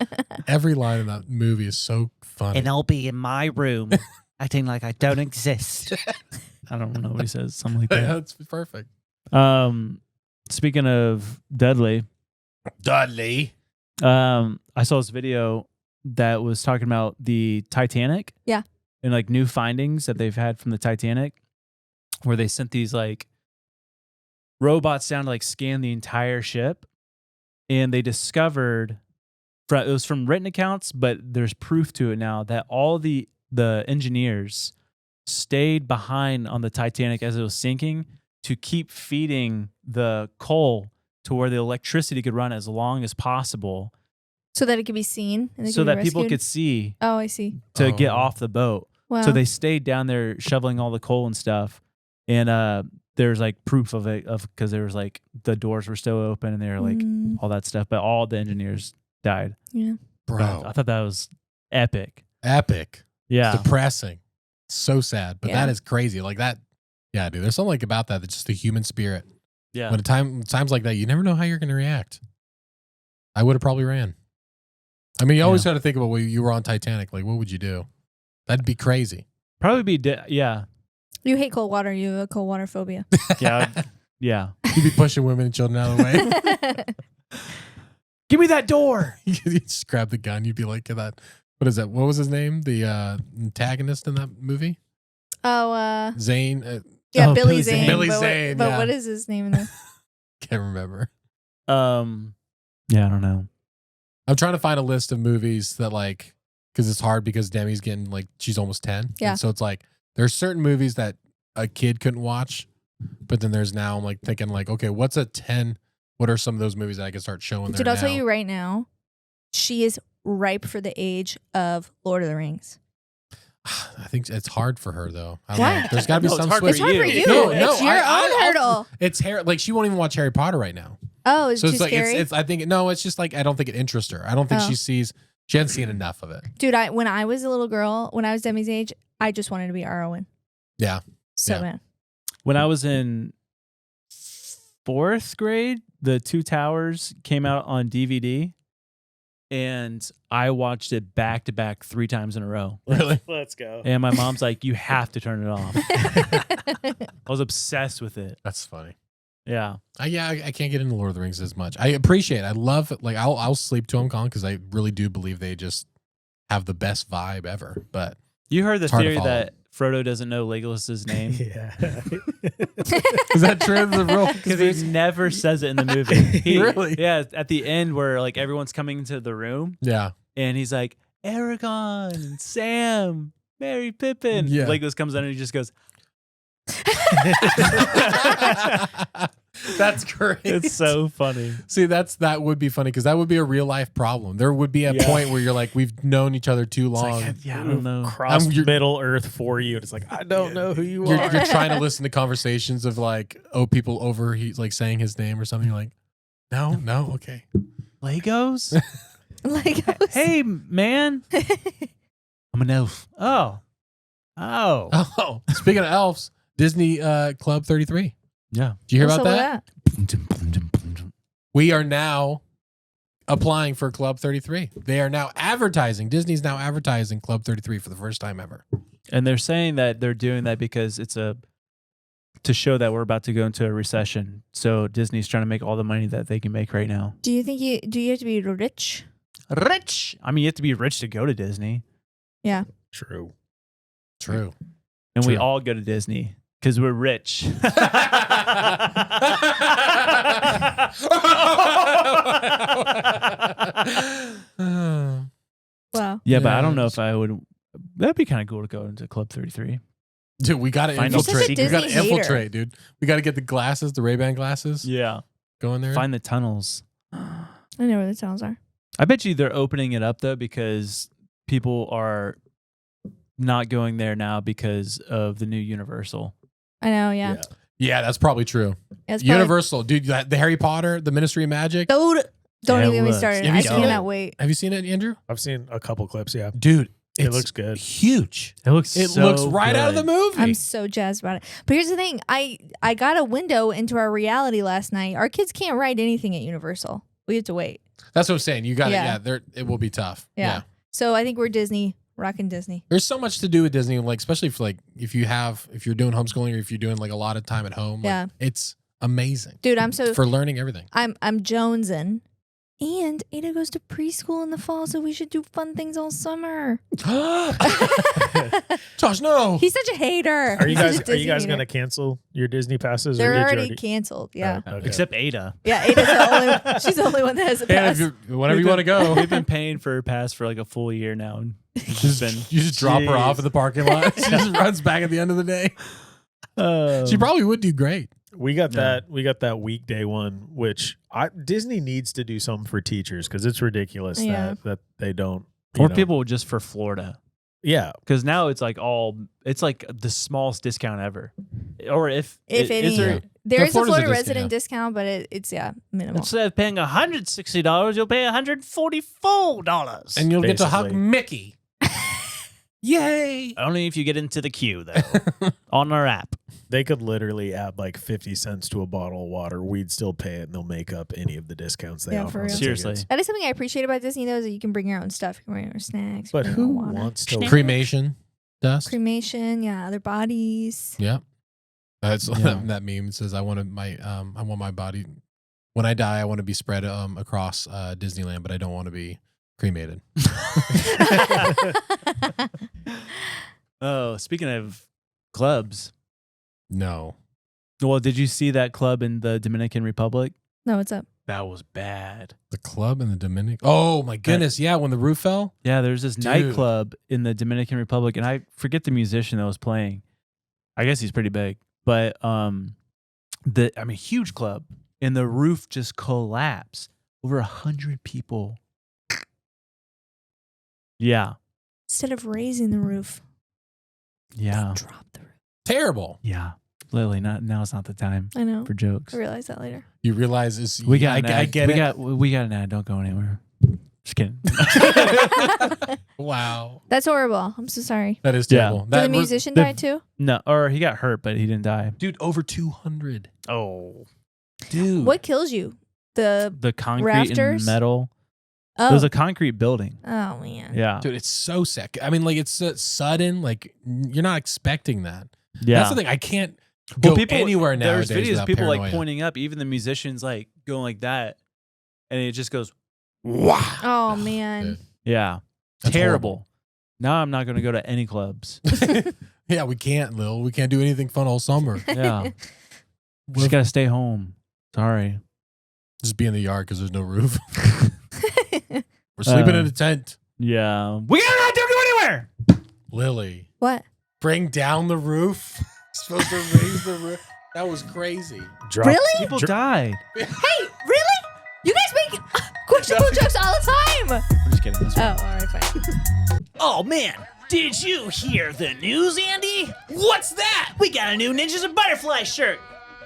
every line in that movie is so funny. And I'll be in my room, acting like I don't exist. I don't know what he says. Something like that. That's perfect. Speaking of Dudley, I saw this video that was talking about the Titanic. Yeah. And like new findings that they've had from the Titanic, where they sent these like robots down to like scan the entire ship, and they discovered it was from written accounts, but there's proof to it now that all the engineers stayed behind on the Titanic as it was sinking to keep feeding the coal to where the electricity could run as long as possible So that it could be seen. And they so could be that people rescued? could see Oh, I see. to get Oh. off the boat. Wow. So they stayed down there shoveling all the coal and stuff. And there's like proof of it because there was like the doors were still open and they were like Mm, all that stuff. But all the engineers died. yeah. Bro, I thought that was epic. epic, Yeah. depressing, so sad, but Yeah. that is crazy. Like that, yeah, dude. There's something like about that. That's just the human spirit. Yeah. When times like that, you never know how you're going to react. I would have probably ran. I mean, you always got to think about when you were on Titanic. Like, what would you do? That'd be crazy. Probably be, yeah. You hate cold water. You have a cold water phobia. Yeah. Yeah. You'd be pushing women and children out of the way. Give me that door. You'd just grab the gun. You'd be like, that. What is that? What was his name? The antagonist in that movie? Zane. Yeah, Oh, Billy Billy Zane. Zane. Billy but Zane, But yeah. what is his name in the Can't remember. Yeah, I don't know. I'm trying to find a list of movies that like, because it's hard because Demi's getting like, she's almost 10. Yeah. And so it's like, there's certain movies that a kid couldn't watch, but then there's now, I'm like thinking like, okay, what's a 10? What are some of those movies that I can start showing there Dude, I'll now? tell you right now, she is ripe for the age of Lord of the Rings. I think it's hard for her though. I don't Why? know. There's got to be No, it's some hard for switch. It's hard for you. you. No, it's your own hurdle. It's hair. Like she won't even watch Harry Potter right now. Oh, it's So too it's like scary? it's. I think no. It's just like I don't think it interests her. I don't think Oh. she hasn't seen enough of it. Dude, when I was a little girl, when I was Demi's age, I just wanted to be Arwen. Yeah. So Yeah. bad. When I was in 4th grade, The Two Towers came out on DVD, and I watched it back to back 3 times in a row. Really? Let's go. And my mom's like, "You have to turn it off." I was obsessed with it. That's funny. Yeah. I can't get into Lord of the Rings as much. I appreciate it. I love it. Like I'll sleep to them, Colin, because I really do believe they just have the best vibe ever. But You heard the It's hard to theory follow. that Frodo doesn't know Legolas's name Yeah. is that true? The real because he never says it in the movie. Really? Yeah. At the end, where like everyone's coming into the room, Yeah. and he's like, "Aragorn and Sam, Merry Pippin." Yeah. Legolas comes in and he just goes, That's great. It's so funny. See, that would be funny because that would be a real life problem. There would be a point where you're like, we've known each other too long. I don't know. Cross Middle Earth for you. It's like, I don't know who you are. You're trying to listen to conversations of like, people over, he's like saying his name or something. You're like, no, okay. Legos? Legos. Hey, man. I'm an elf. Oh. Speaking of elves, Disney Club 33. Yeah. Did you hear What's about up with that? We are now applying for Club 33. They are now advertising. Disney's now advertising Club 33 for the first time ever. And they're saying that they're doing that because it's to show that we're about to go into a recession. So Disney's trying to make all the money that they can make right now. Do you think do you have to be rich? Rich. I mean, you have to be rich to go to Disney. Yeah. True. And we True. all go to Disney because we're rich. Wow. Yeah, but I don't know if I would. That'd be kind of cool to go into Club 33. Dude, we got to Find infiltrate. You're such a We got to Disney infiltrate, dude. We got to get the glasses, the Ray-Ban glasses. Yeah. Go in there. Find the tunnels. I know where the tunnels are. I bet you they're opening it up though because people are not going there now because of the new Universal. I know. Yeah. Yeah, that's probably true. It's probably- Universal, dude. The Harry Potter, the Ministry of Magic. Don't Yeah, even it get me looks- started. Have you I seen cannot it? wait. Have you seen it, Andrew? I've seen a couple clips, yeah. Dude, It it's looks good. huge. It looks It so looks right out of the good. movie. I'm so jazzed about it. But here's the thing. I got a window into our reality last night. Our kids can't ride anything at Universal. We have to wait. That's what I'm saying. You got Yeah. it. Yeah, it will be tough. Yeah. So I think we're Disney, rocking Disney. There's so much to do with Disney, like especially if you're doing homeschooling or if you're doing like a lot of time at home. Like, Yeah. it's amazing. Dude, I'm so for learning everything. I'm jonesing. And Ada goes to preschool in the fall, so we should do fun things all summer. Josh, no. He's such a hater. Are you He's such guys a Disney hater. gonna cancel your Disney passes? They're or did you already canceled. Yeah. Oh, okay. Except Ada. Yeah, Ada's the only she's the only one that has a Yeah, pass. whenever you want to go, We've been paying for her pass for like a full year now. And it's just been, you just drop her off at the parking lot. She just runs back at the end of the day. She probably would do great. We got that weekday one, which Disney needs to do something for teachers because it's ridiculous Yeah. that they don't. Or people just for Florida. Yeah. Because now it's like the smallest discount ever. Or if If any, is there, there is a Florida's a Florida discount, resident yeah. discount, but it's minimal. instead of paying $160, you'll pay $144. And you'll get to hug Basically. Mickey. Yay. Only if you get into the queue though on our app. They could literally add like 50 cents to a bottle of water. We'd still pay it and they'll make up any of the discounts they Yeah, offer. for on real. Seriously. tickets. That is something I appreciate about Disney, though, is that you can bring your own stuff. You can bring your own snacks. But you can bring who your own water. wants to Cremation dust. Cremation, yeah, other bodies. Yeah. That's Yeah. that meme. It says I want my body when I die, I want to be spread across Disneyland, but I don't want to be cremated. Oh, speaking of clubs. No. Well, did you see that club in the Dominican Republic? No, what's up? That was bad. The club in the Dominican. Oh my goodness. Yeah, when the roof fell. Yeah, there's this Dude. nightclub in the Dominican Republic, and I forget the musician that was playing. I guess he's pretty big, but huge club, and the roof just collapsed. Over 100 people. Yeah, Instead of raising the roof, yeah, they drop the roof. Terrible. yeah. Lily, now's not the time I know. for jokes. I realize that later. You realize it's We got an ad. I get we it. we got an ad. Don't go anywhere. Just kidding. Wow. That's horrible. I'm so sorry. That is Yeah. terrible. Did That the musician die too? No, or he got hurt, but he didn't die. dude, over 200. Oh, Dude. What kills you? the concrete Rafters? and metal. Oh, It was a concrete building. oh man. Yeah, Dude, it's so sick. I mean, like it's sudden. Like you're not expecting that. yeah. That's the thing. I can't go anywhere nowadays. There's videos without of people paranoia. like pointing up, even the musicians like going like that, and it just goes, Wow. Oh man. Dude. yeah, That's terrible. Now I'm not going to go to any clubs. Yeah, we can't, Lil. We can't do anything fun all summer. Yeah, we just got to stay home. Sorry. Just be in the yard because there's no roof. We're sleeping in a tent. Yeah, we gotta not go anywhere. Lily, What? bring down the roof. Supposed to raise the roof. That was crazy. Really? People died. Hey, really? You guys make questionable jokes all the time. I'm just kidding. That's Oh, fine. all right, fine. Oh man, did you hear the news, Andy? What's that? We got a new Ninjas and Butterfly shirt.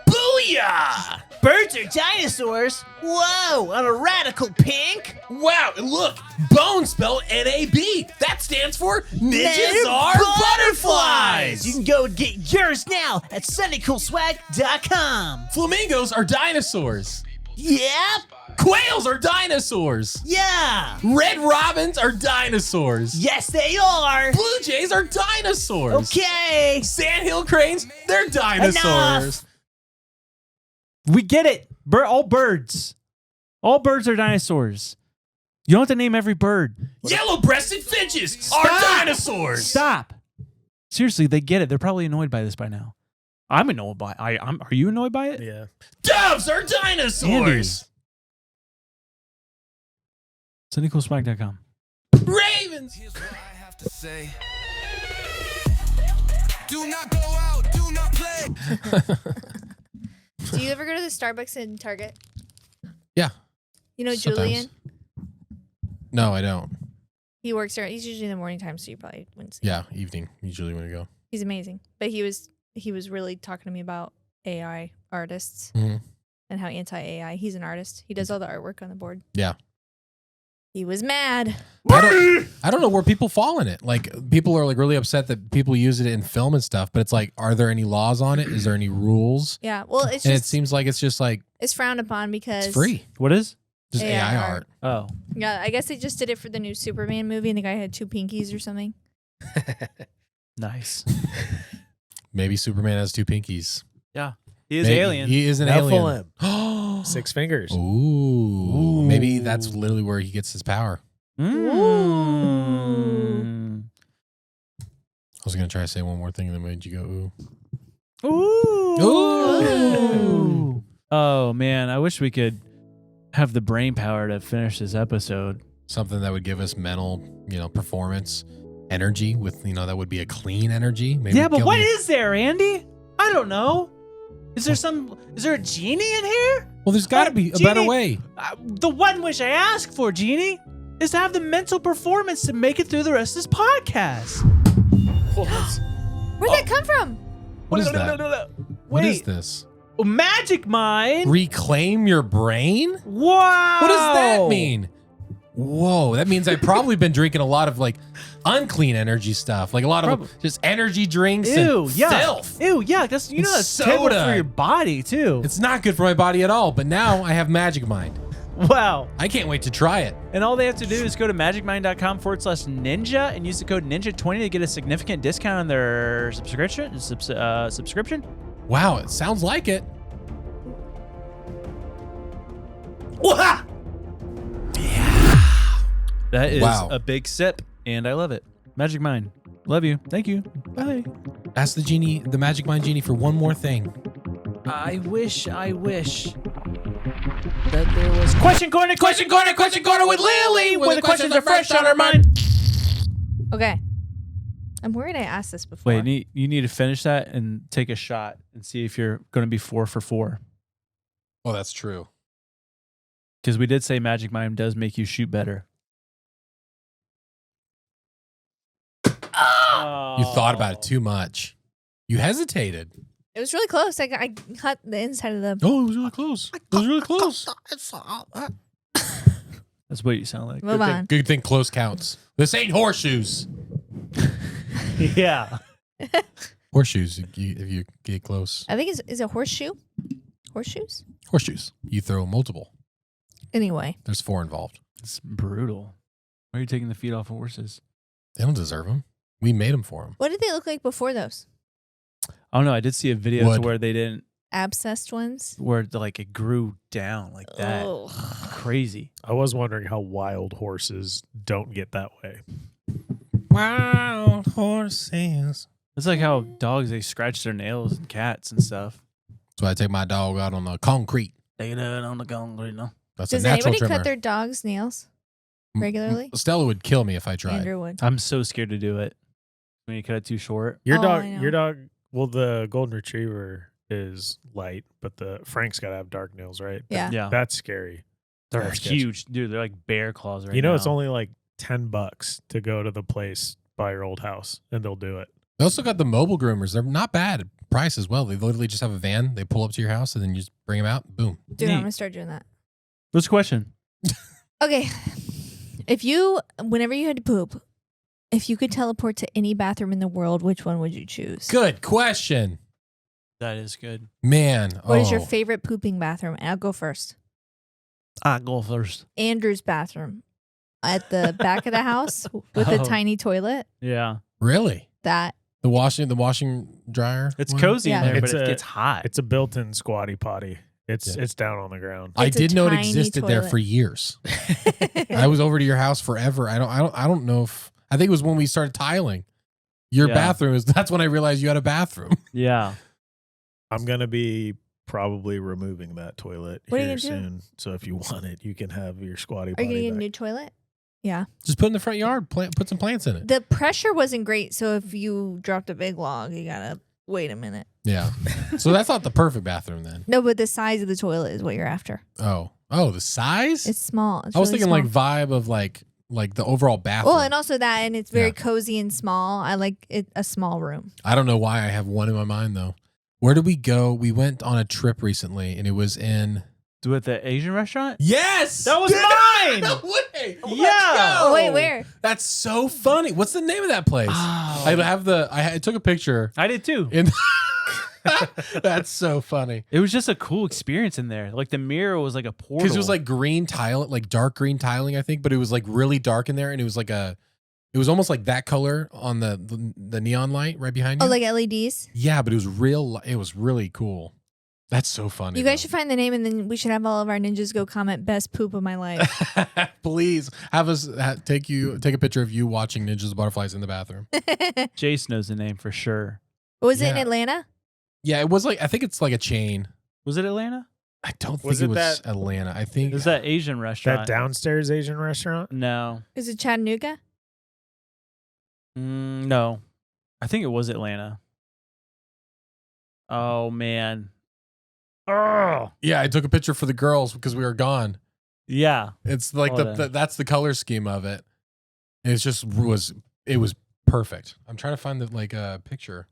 Booyah! Birds are dinosaurs. Whoa, on a radical pink. Wow, and look, Bone spelled N-A-B. That stands for Ninjas Are Butterflies. You can go and get yours now at SundayCoolSwag.com. Flamingos are dinosaurs. Yep. Quails are dinosaurs. Yeah. Red robins are dinosaurs. Yes, they are. Blue jays are dinosaurs. Okay. Sandhill cranes, they're dinosaurs. Enough. We get it. All birds. All birds are dinosaurs. You don't have to name every bird. Yellow-breasted finches are dinosaurs. Stop. Seriously, they get it. They're probably annoyed by this by now. I'm annoyed by it. Are you annoyed by it? Yeah. Doves are dinosaurs. SundayCoolSwag.com. Ravens. Here's what I have to say. Do not go out, do not play. Do you ever go to the Starbucks in Target? Yeah. You know Sometimes. Julian? No, I don't. He works there. He's usually in the morning time, so you probably wouldn't see. Yeah, evening usually when I go. He's amazing. But he was really talking to me about AI artists Mhm. and how anti-AI. He's an artist. He does all the artwork on the board. Yeah. He was mad. I don't know where people fall in it. Like, people are like really upset that people use it in film and stuff, but it's like, are there any laws on it? Is there any rules? Yeah. Well, it's And it just seems like it's just like it's frowned upon because it's free. What is? Just AI art. Oh. Yeah, I guess they just did it for the new Superman movie, and the guy had 2 pinkies or something. Nice. Maybe Superman has 2 pinkies. Yeah. He is Maybe. alien. He is an Nephilim. alien. 6 fingers. Ooh. Maybe that's literally where he gets his power. Mm. I was going to try to say one more thing that made you go, ooh. Ooh. Ooh. Oh, man. I wish we could have the brain power to finish this episode. Something that would give us mental, performance, energy with, that would be a clean energy. Maybe Yeah, but kill what me. is there, Andy? I don't know. Is there a genie in here? Well, there's got to be a better Genie- way. The one wish I ask for, Genie, is to have the mental performance to make it through the rest of this podcast. Where'd that come from? What is that? What is Wait. this? Magic Mind? Reclaim your brain? Wow. What does that mean? Whoa, that means I've probably been drinking a lot of like unclean energy stuff, like a lot of just energy drinks Ew, and yeah. filth. Ew, yeah. That's And that's terrible soda. for your body too. It's not good for my body at all, but now I have Magic Mind. Wow. I can't wait to try it. And all they have to do is go to magicmind.com/ninja and use the code ninja20 to get a significant discount on their subscription. Subscription. Wow, it sounds like it. Wah! That is Wow. a big sip, and I love it. Magic Mind. Love you. Thank you. Bye. Ask the Magic Mind Genie for one more thing. I wish that there was question corner with Lily, where the questions are fresh on her mind. Okay. I'm worried I asked this before. Wait, you need to finish that and take a shot and see if you're going to be 4 for 4. Oh, that's true. Because we did say Magic Mind does make you shoot better. You thought about it too much. You hesitated. It was really close. I cut the inside of the. Oh, it was really close. It was really close. That's what you sound like. Move on. Good thing close counts. This ain't horseshoes. Yeah. Horseshoes, if you get close. I think is a horseshoe. Horseshoes. Horseshoes. You throw multiple. Anyway. There's 4 involved. It's brutal. Why are you taking the feet off of horses? They don't deserve them. We made them for them. What did they look like before those? Oh no, I did see a video to Wood. where they didn't, Abscessed ones. where like it grew down like that. Ugh. Crazy. I was wondering how wild horses don't get that way. Wild horses. It's like how dogs, they scratch their nails, and cats and stuff. So I take my dog out on the concrete. They do it on the concrete, no? That's Does a natural anybody trimmer. cut their dog's nails regularly? Stella would kill me if I tried. Andrew would. I'm so scared to do it. When you cut it too short. Your Oh, dog, I know. your dog. Well, the golden retriever is light, but the Frank's got to have dark nails, right? Yeah. Yeah. That's scary. They're That's sketchy. huge, dude. They're like bear claws right now. You know, it's only like $10 to go to the place by your old house, and they'll do it. They also got the mobile groomers. They're not bad price as well. They literally just have a van. They pull up to your house and then you just bring them out. Boom. Dude, Neat. I'm gonna start doing that. What's the question? Okay. Whenever you had to poop, if you could teleport to any bathroom in the world, which one would you choose? Good question. That is good. Man. What is your favorite pooping bathroom? And I'll go first. I go first. Andrew's bathroom at the back of the house with a Oh. tiny toilet. Yeah. Really? That The washing dryer? It's one? cozy Yeah. in there, It's but it a- gets hot. It's a built-in squatty potty. It's Yeah. it's down on the ground. I It's a did know it tiny existed there toilet. for years. I was over to your house forever. I don't know if I think it was when we started tiling. Your Yeah. bathroom is that's when I realized you had a bathroom. yeah. I'm gonna be probably removing that toilet What are you here gonna do? soon. So if you want it, you can have your squatty Are you potty gonna get a back. new toilet? Yeah. Just put it in the front yard, put some plants in it. The pressure wasn't great, so if you dropped a big log, you gotta wait a minute. Yeah. So that's not the perfect bathroom then. No, but the size of the toilet is what you're after. Oh, the size? It's small. It's I was really thinking small. like vibe of like the overall bathroom. Well, and also that, and it's very Yeah. cozy and small. I like it a small room. I don't know why I have one in my mind though. Where did we go? We went on a trip recently and it was in Do it at the Asian restaurant? Yes! That was Dude, mine! No way! Let's Yeah! go! Oh, wait, where? That's so funny. What's the name of that place? Oh. I took a picture I did too. in That's so funny. It was just a cool experience in there. Like the mirror was like a portal. Because it was like green tile, like dark green tiling, I think, but it was like really dark in there, and it was like it was almost like that color on the neon light right behind you. Oh, like LEDs. Yeah, but it was it was really cool. That's so funny. You guys should find the name, and then we should have all of our ninjas go comment best poop of my life. Please have us take a picture of you watching Ninjas Butterflies in the bathroom. Jace knows the name for sure. Was it in Yeah. Atlanta? Yeah, it was like I think it's like a chain. Was it Atlanta? I don't Was think it it was that- Atlanta. I think It was that Asian restaurant. That downstairs Asian restaurant? No. Is it Chattanooga? No. I think it was Atlanta. Oh, man. Oh. Yeah, I took a picture for the girls because we were gone. Yeah. It's like Hold on. that's the color scheme of it. And it's just was perfect. I'm trying to find the picture.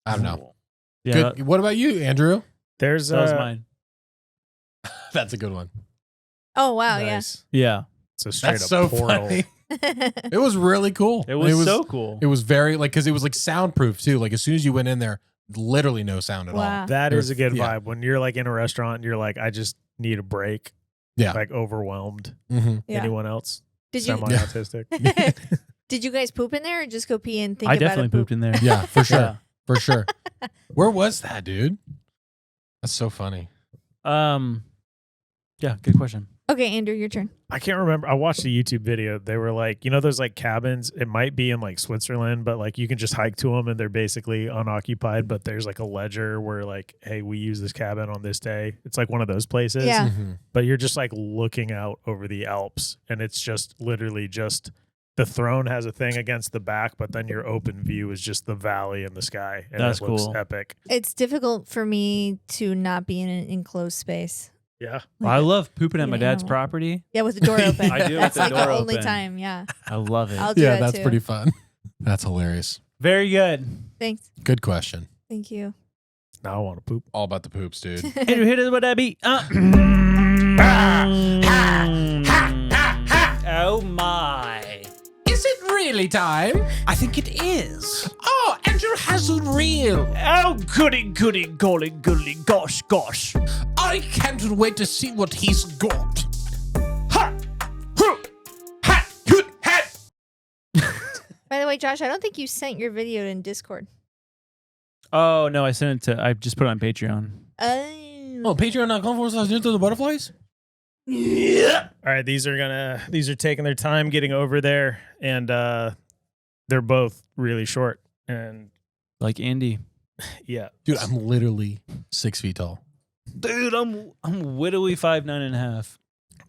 I don't know. Yeah. Good. What about you, Andrew? There's That was mine. That's a good one. Oh wow, nice. Yeah. It's a straight That's up so portal. funny. yeah. It was really cool. It was so cool. It was very because it was like soundproof too. Like as soon as you went in there, literally no sound at Wow. all. That is a good Yeah. vibe. When you're like in a restaurant and you're like, I just need a break. Yeah. Like overwhelmed. Mm-hmm. Yeah. Anyone else? Did you Semi-autistic. did you guys poop in there or just go pee and think I about definitely it? pooped in there. Yeah, for sure. Yeah. For sure. Where was that, dude? That's so funny. Yeah, good question. Okay, Andrew, your turn. I can't remember. I watched a YouTube video. They were like, you know, those like cabins. It might be in like Switzerland, but like you can just hike to them and they're basically unoccupied. But there's like a ledger where like, hey, we use this cabin on this day. It's like one of those places. Yeah. Mhm. But you're just like looking out over the Alps, and it's just literally just the throne has a thing against the back, but then your open view is just the valley and the sky, and That's it looks cool. epic. It's difficult for me to not be in an enclosed space. Yeah, Well, I love pooping at my Yeah, dad's yeah. property. Yeah, with the door open. I do with That's the like door the only open. time. Yeah. I love it. I'll do Yeah, that that's too. pretty fun. That's hilarious. Very good. Thanks. Good question. Thank you. now I want to poop. All about the poops, dude. Andrew, hit us with that beat. Oh my. Is it really time? I think it is. Oh, Andrew has a reel. Oh, goody, goody, golly, goody, gosh, gosh. I can't wait to see what he's got. By the way, Josh, I don't think you sent your video in Discord. Oh, no, I just put it on Patreon. Oh, patreon.com/Ninjas-Butterflies? All right, these are taking their time getting over there, and they're both really short. And Like Andy. yeah, Dude, I'm literally 6 feet tall. Dude, I'm wittily 5'9.5".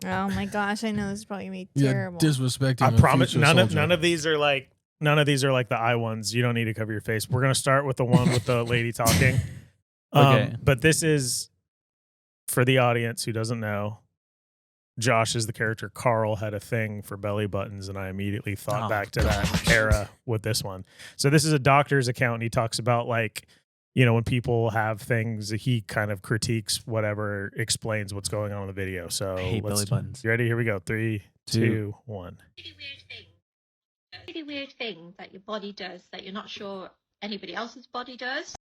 Oh my gosh, I know this is probably gonna be Yeah, terrible. disrespecting. I a promise future none soldier. of these are like None of these are like the eye ones. You don't need to cover your face. We're gonna start with the one with the lady talking. Okay. But this is for the audience who doesn't know. Josh is the character. Carl had a thing for belly buttons, and I immediately thought back to that era with this one. So this is a doctor's account, and he talks about like, you know, when people have things, he kind of critiques whatever, explains what's going on in the video. So I hate belly buttons. You ready? Here we go. 3, 2, 1. Really weird thing that your body does that you're not sure anybody else's body does.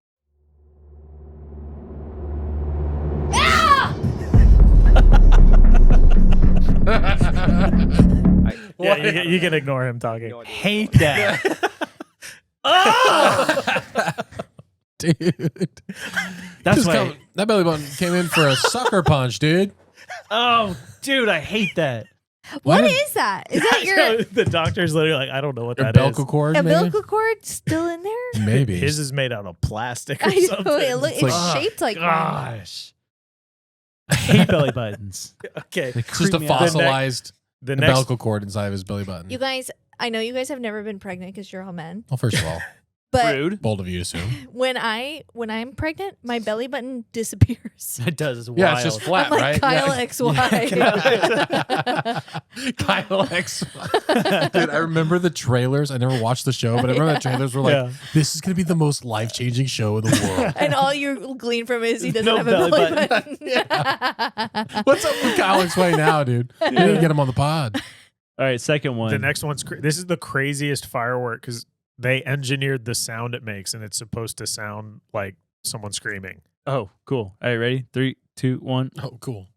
Yeah, you can ignore him talking. Hate that. Dude. That's why. That belly button came in for a sucker punch, dude. Oh, dude, I hate that. What is that? Is that your The doctor's literally like, I don't know what Your that is. umbilical cord, maybe? umbilical cord still in there? Maybe. His is made out of plastic or I know, something. it's shaped like one. Gosh. I hate belly buttons. Okay. They It's just a creep me out. fossilized The next umbilical cord inside of his belly button. You guys, I know you guys have never been pregnant because you're all men. Well, first of all, But Rude. bold of you to assume. when I'm pregnant, my belly button disappears. It does. It's wild. Yeah, it's just flat, I'm like right? Kyle Yeah. XY. Kyle X. Dude, I remember the trailers. I never watched the show, but I remember the trailers were like, this is going to be the most life-changing show in the world. And all you glean from is he doesn't No have a belly belly button. button. What's up with Kyle XY now, dude? You need to get him on the pod. All right, second one. The next one's this is the craziest firework because they engineered the sound it makes, and it's supposed to sound like someone screaming. Oh, cool. All right, ready? 3, 2, 1. Oh, cool.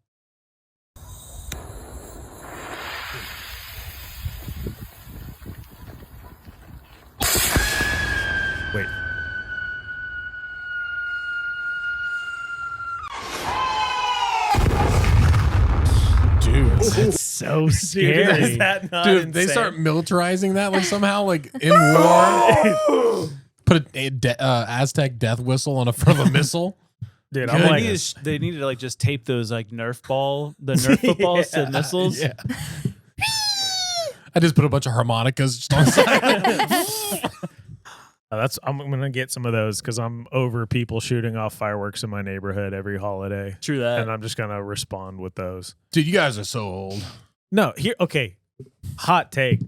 Wait. Dude. It's so scary. Is that not Dude, they insane? start militarizing that like somehow, like in war. Put a Aztec death whistle on the front of a missile. Dude, They I'm like, needed to like just tape those like Nerf footballs to missiles. Yeah. I just put a bunch of harmonicas just on the side. I'm gonna get some of those because I'm over people shooting off fireworks in my neighborhood every holiday, True that. and I'm just gonna respond with those. Dude, you guys are so old. No, here, okay. Hot take.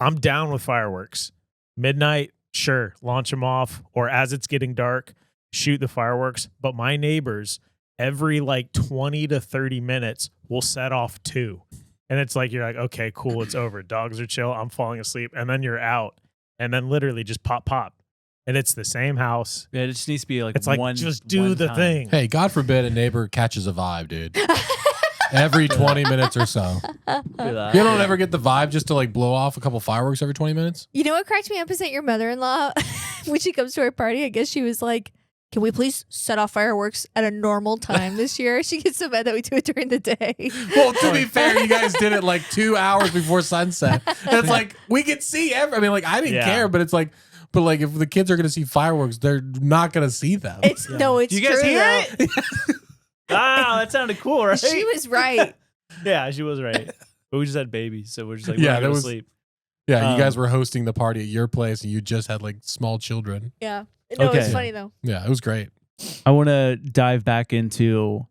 I'm down with fireworks. Midnight, sure, launch them off, or as it's getting dark, shoot the fireworks. But my neighbors, every like 20 to 30 minutes, will set off 2. And it's like, you're like, okay, cool, it's over. Dogs are chill. I'm falling asleep. And then you're out. And then literally just pop. And it's the same house. Yeah, it just needs to be like It's like, one. just do one the time. thing. Hey, God forbid a neighbor catches a vibe, dude. Every 20 minutes or so. Look at that. You don't ever get the vibe just to like blow off a couple fireworks every 20 minutes? You know what cracked me up is that your mother-in-law, when she comes to our party, I guess she was like, can we please set off fireworks at a normal time this year? She gets so mad that we do it during the day. Well, to be fair, you guys did it like 2 hours before sunset. And it's like, we could see I mean, like, I didn't care, but it's like, if the kids are going to see fireworks, they're not going to see them. It's no, it's Do you guys true, hear though. it? Wow, that sounded cool, right? She was right. Yeah, she was right. But we just had babies, so we're just like, Yeah, we're that gonna was- sleep. Yeah, you guys were hosting the party at your place and you just had like small children. Yeah. No, Okay. it's funny though. Yeah, it was great. I want to dive back into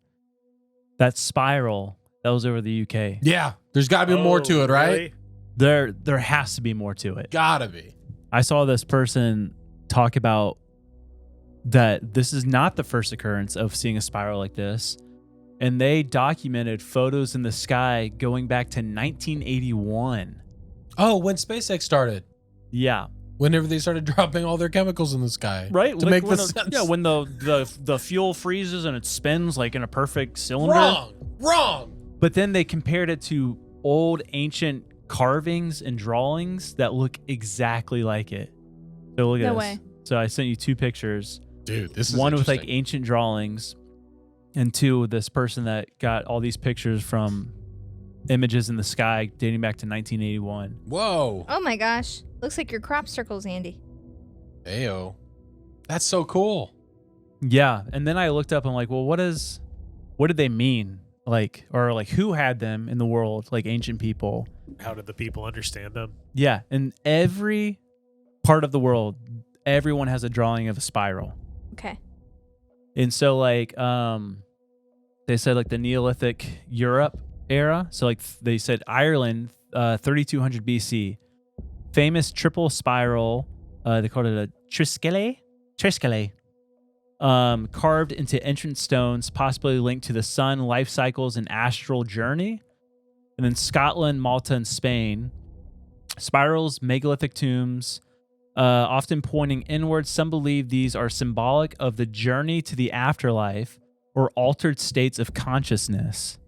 that spiral that was over the UK. Yeah, there's got to be more to it, right? Really? There has to be more to it. Gotta be. I saw this person talk about that this is not the first occurrence of seeing a spiral like this. And they documented photos in the sky going back to 1981. Oh, when SpaceX started. Yeah. Whenever they started dropping all their chemicals in the sky. Right? To Like make when the sense. Yeah, when the fuel freezes and it spins like in a perfect cylinder. Wrong. But then they compared it to old ancient carvings and drawings that look exactly like it. So look at No this. way. So I sent you 2 pictures. Dude, this is One with like interesting. ancient drawings, and 2 with this person that got all these pictures from images in the sky dating back to 1981. Whoa. Oh my gosh. Looks like your crop circles, Andy. Ayo. That's so cool. Yeah, and then I looked up and like, well, what did they mean? Like, or like who had them in the world, like ancient people? How did the people understand them? Yeah, in every part of the world, everyone has a drawing of a spiral. Okay. And so like they said like the Neolithic Europe era. So like they said Ireland 3200 BC. Famous triple spiral, they called it a triskele. Carved into entrance stones, possibly linked to the sun, life cycles, and astral journey. And then Scotland, Malta, and Spain. Spirals, megalithic tombs, often pointing inwards. Some believe these are symbolic of the journey to the afterlife or altered states of consciousness.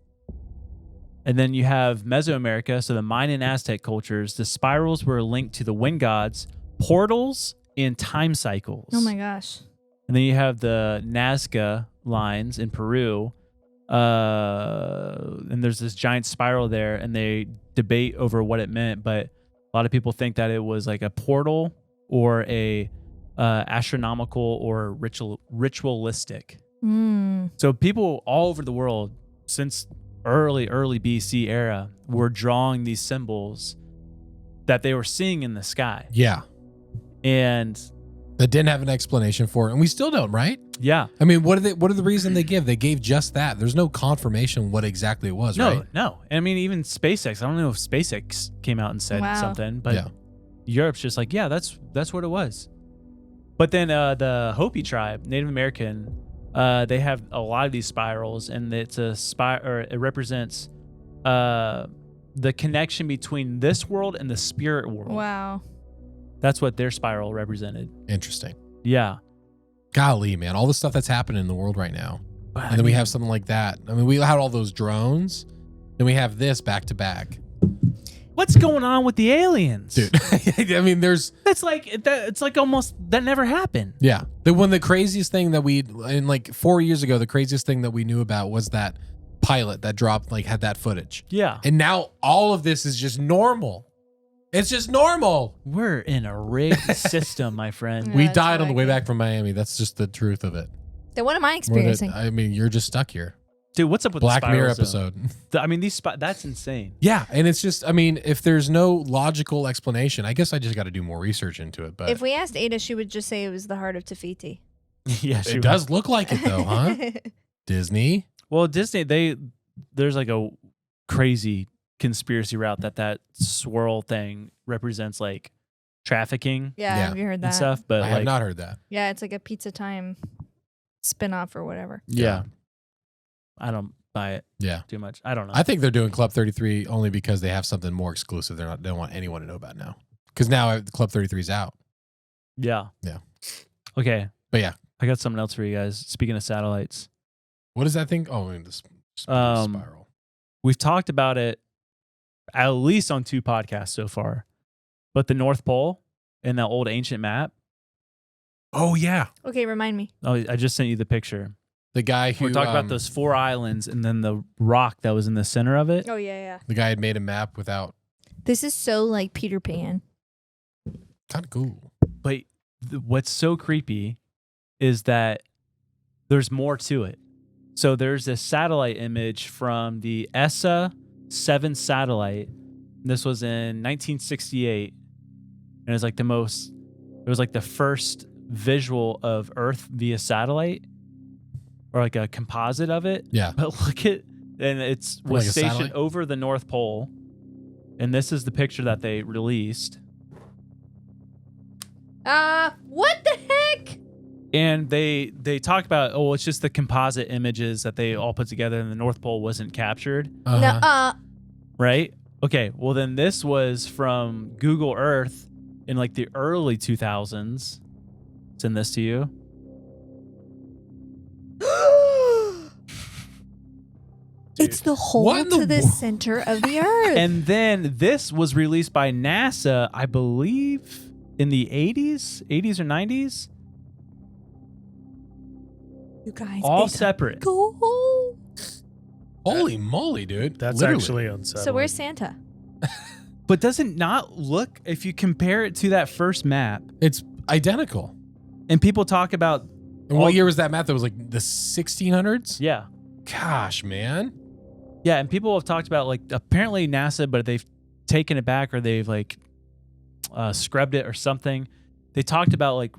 And then you have Mesoamerica, so the Mayan and Aztec cultures. The spirals were linked to the wind gods, portals, and time cycles. Oh my gosh. And then you have the Nazca lines in Peru. And there's this giant spiral there, and they debate over what it meant. But a lot of people think that it was like a portal or a astronomical or ritualistic. So people all over the world since early BC era were drawing these symbols that they were seeing in the sky. Yeah. And that didn't have an explanation for it. And we still don't, right? yeah. I mean, what are the reason they give? They gave just that. There's no confirmation what exactly it was, right? No. And I mean, even SpaceX, I don't know if SpaceX came out and said something, but Yeah. Europe's just like, yeah, that's what it was. But then the Hopi tribe, Native American, they have a lot of these spirals, and it's it represents the connection between this world and the spirit world. Wow. That's what their spiral represented. Interesting. Yeah. Golly, man, all the stuff that's happening in the world right now. And then we have something like that. I mean, we had all those drones, and we have this back to back. What's going on with the aliens? Dude, I mean, It's like almost that never happened. Yeah. The craziest thing that in like 4 years ago, the craziest thing that we knew about was that pilot that dropped, like, had that footage. Yeah. And now all of this is just normal. It's just normal. We're in a rigged system, my friend. Yeah, We that's died on the way wacky. back from Miami. That's just the truth of it. Then what am I experiencing? I mean, you're just stuck here. Dude, what's up with Black the Mirror spirals, though? episode. I mean, that's insane. Yeah. And it's just, I mean, if there's no logical explanation, I guess I just got to do more research into it. But If we asked Ada, she would just say it was the heart of Tafiti. Yeah, it does look like it though, huh? Disney. Well, Disney, there's like a crazy conspiracy route that swirl thing represents, like trafficking Yeah, Yeah. have you heard and that? stuff. But I like, have not heard that. Yeah, it's like a Pizza Time spin-off or whatever. yeah, I don't buy it Yeah. too much. I don't know. I think they're doing Club 33 only because they have something more exclusive. They don't want anyone to know about now. Because now Club 33 is out. yeah. Yeah. Okay. But yeah. I got something else for you guys. Speaking of satellites, What is that thing? Oh, I mean, this Um, spiral. we've talked about it at least on 2 podcasts so far. But the North Pole and that old ancient map. Oh, yeah. Okay, remind me. Oh, I just sent you the picture. The guy who We're talking about those 4 islands and then the rock that was in the center of it. Oh, yeah. The guy had made a map without. This is so like Peter Pan. Kind of cool. But what's so creepy is that there's more to it. So there's this satellite image from the ESA 7 satellite. This was in 1968. And it was like the first visual of Earth via satellite, or like a composite of it. Yeah. But look at, and it's Or was like a stationed satellite? over the North Pole. And this is the picture that they released. What the heck? And they talk about, oh, it's just the composite images that they all put together, and the North Pole wasn't captured, Uh-huh. right? Okay, well then this was from Google Earth in like the early 2000s. Send this to you. It's the hole what in the to the world? center of the Earth. And then this was released by NASA, I believe, in the 80s or 90s. you guys, All Ada, separate. go. Holy moly, dude. That's Literally. actually unsettling. So where's Santa? But does it not look, if you compare it to that first map, It's identical. and people talk about, And what year was that map? That was like the 1600s? yeah. Gosh, man. Yeah, and people have talked about, like, apparently NASA, but they've taken it back or they've like scrubbed it or something. They talked about like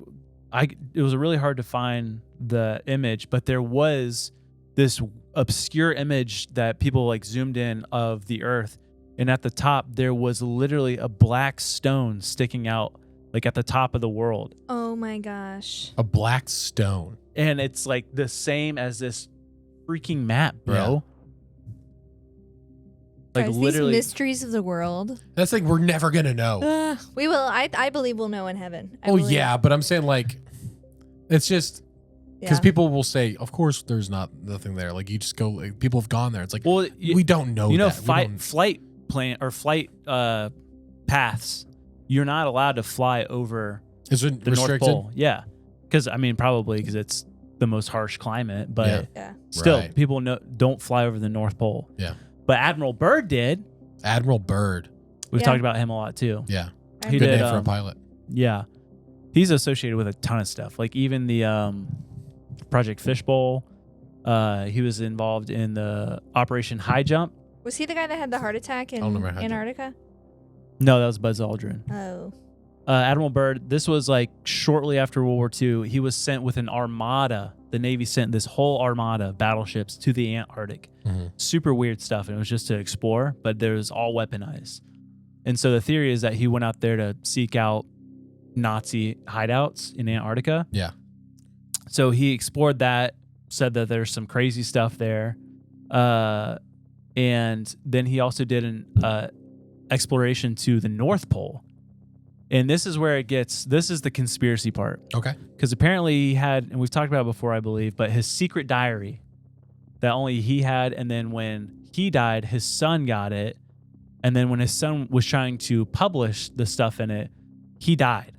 it was really hard to find the image, but there was this obscure image that people like zoomed in of the Earth, and at the top there was literally a black stone sticking out like at the top of the world. Oh my gosh. A black stone. And it's like the same as this freaking map, bro. Like Guys, literally these mysteries of the world. That's like we're never gonna know. We will. I believe we'll know in heaven. I Oh believe. yeah, but I'm saying like, it's just because Yeah. people will say, of course, there's nothing there. Like you just go. Like, people have gone there. It's like, well, we don't know. You know, that. We don't- flight plan or flight paths. You're not allowed to fly over Is it the restricted? North Pole. Yeah, because I mean, probably because it's the most harsh climate. But Yeah. still, Right. people don't fly over the North Pole. Yeah. But Admiral Byrd did. Admiral Byrd. We've Yeah. talked about him a lot too. Yeah. He Good did. name for a pilot. Yeah, he's associated with a ton of stuff. Like even the Project Fishbowl. He was involved in the Operation High Jump. Was he the guy that had the heart attack in I'll never have Antarctica? No, that was Buzz Aldrin. Oh. Admiral Byrd, this was like shortly after World War II. He was sent with an armada. The Navy sent this whole armada of battleships to the Antarctic. Mhm. Super weird stuff. And it was just to explore, but there was all weaponized. And so the theory is that he went out there to seek out Nazi hideouts in Antarctica. Yeah. So he explored that, said that there's some crazy stuff there. And then he also did an exploration to the North Pole. And this is where this is the conspiracy part. Okay. Because apparently he had, and we've talked about it before, I believe, but his secret diary that only he had. And then when he died, his son got it. And then when his son was trying to publish the stuff in it, he died,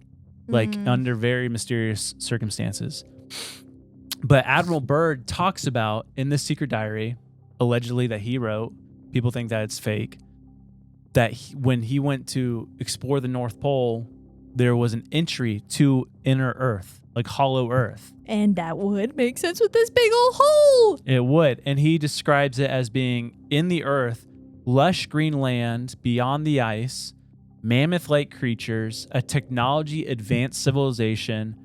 like under very mysterious circumstances. But Admiral Byrd talks about in this secret diary, allegedly that he wrote, people think that it's fake, that when he went to explore the North Pole, there was an entry to inner Earth, like hollow Earth. And that would make sense with this big old hole. It would. And he describes it as being in the Earth, lush green land beyond the ice, mammoth-like creatures, a technology advanced civilization,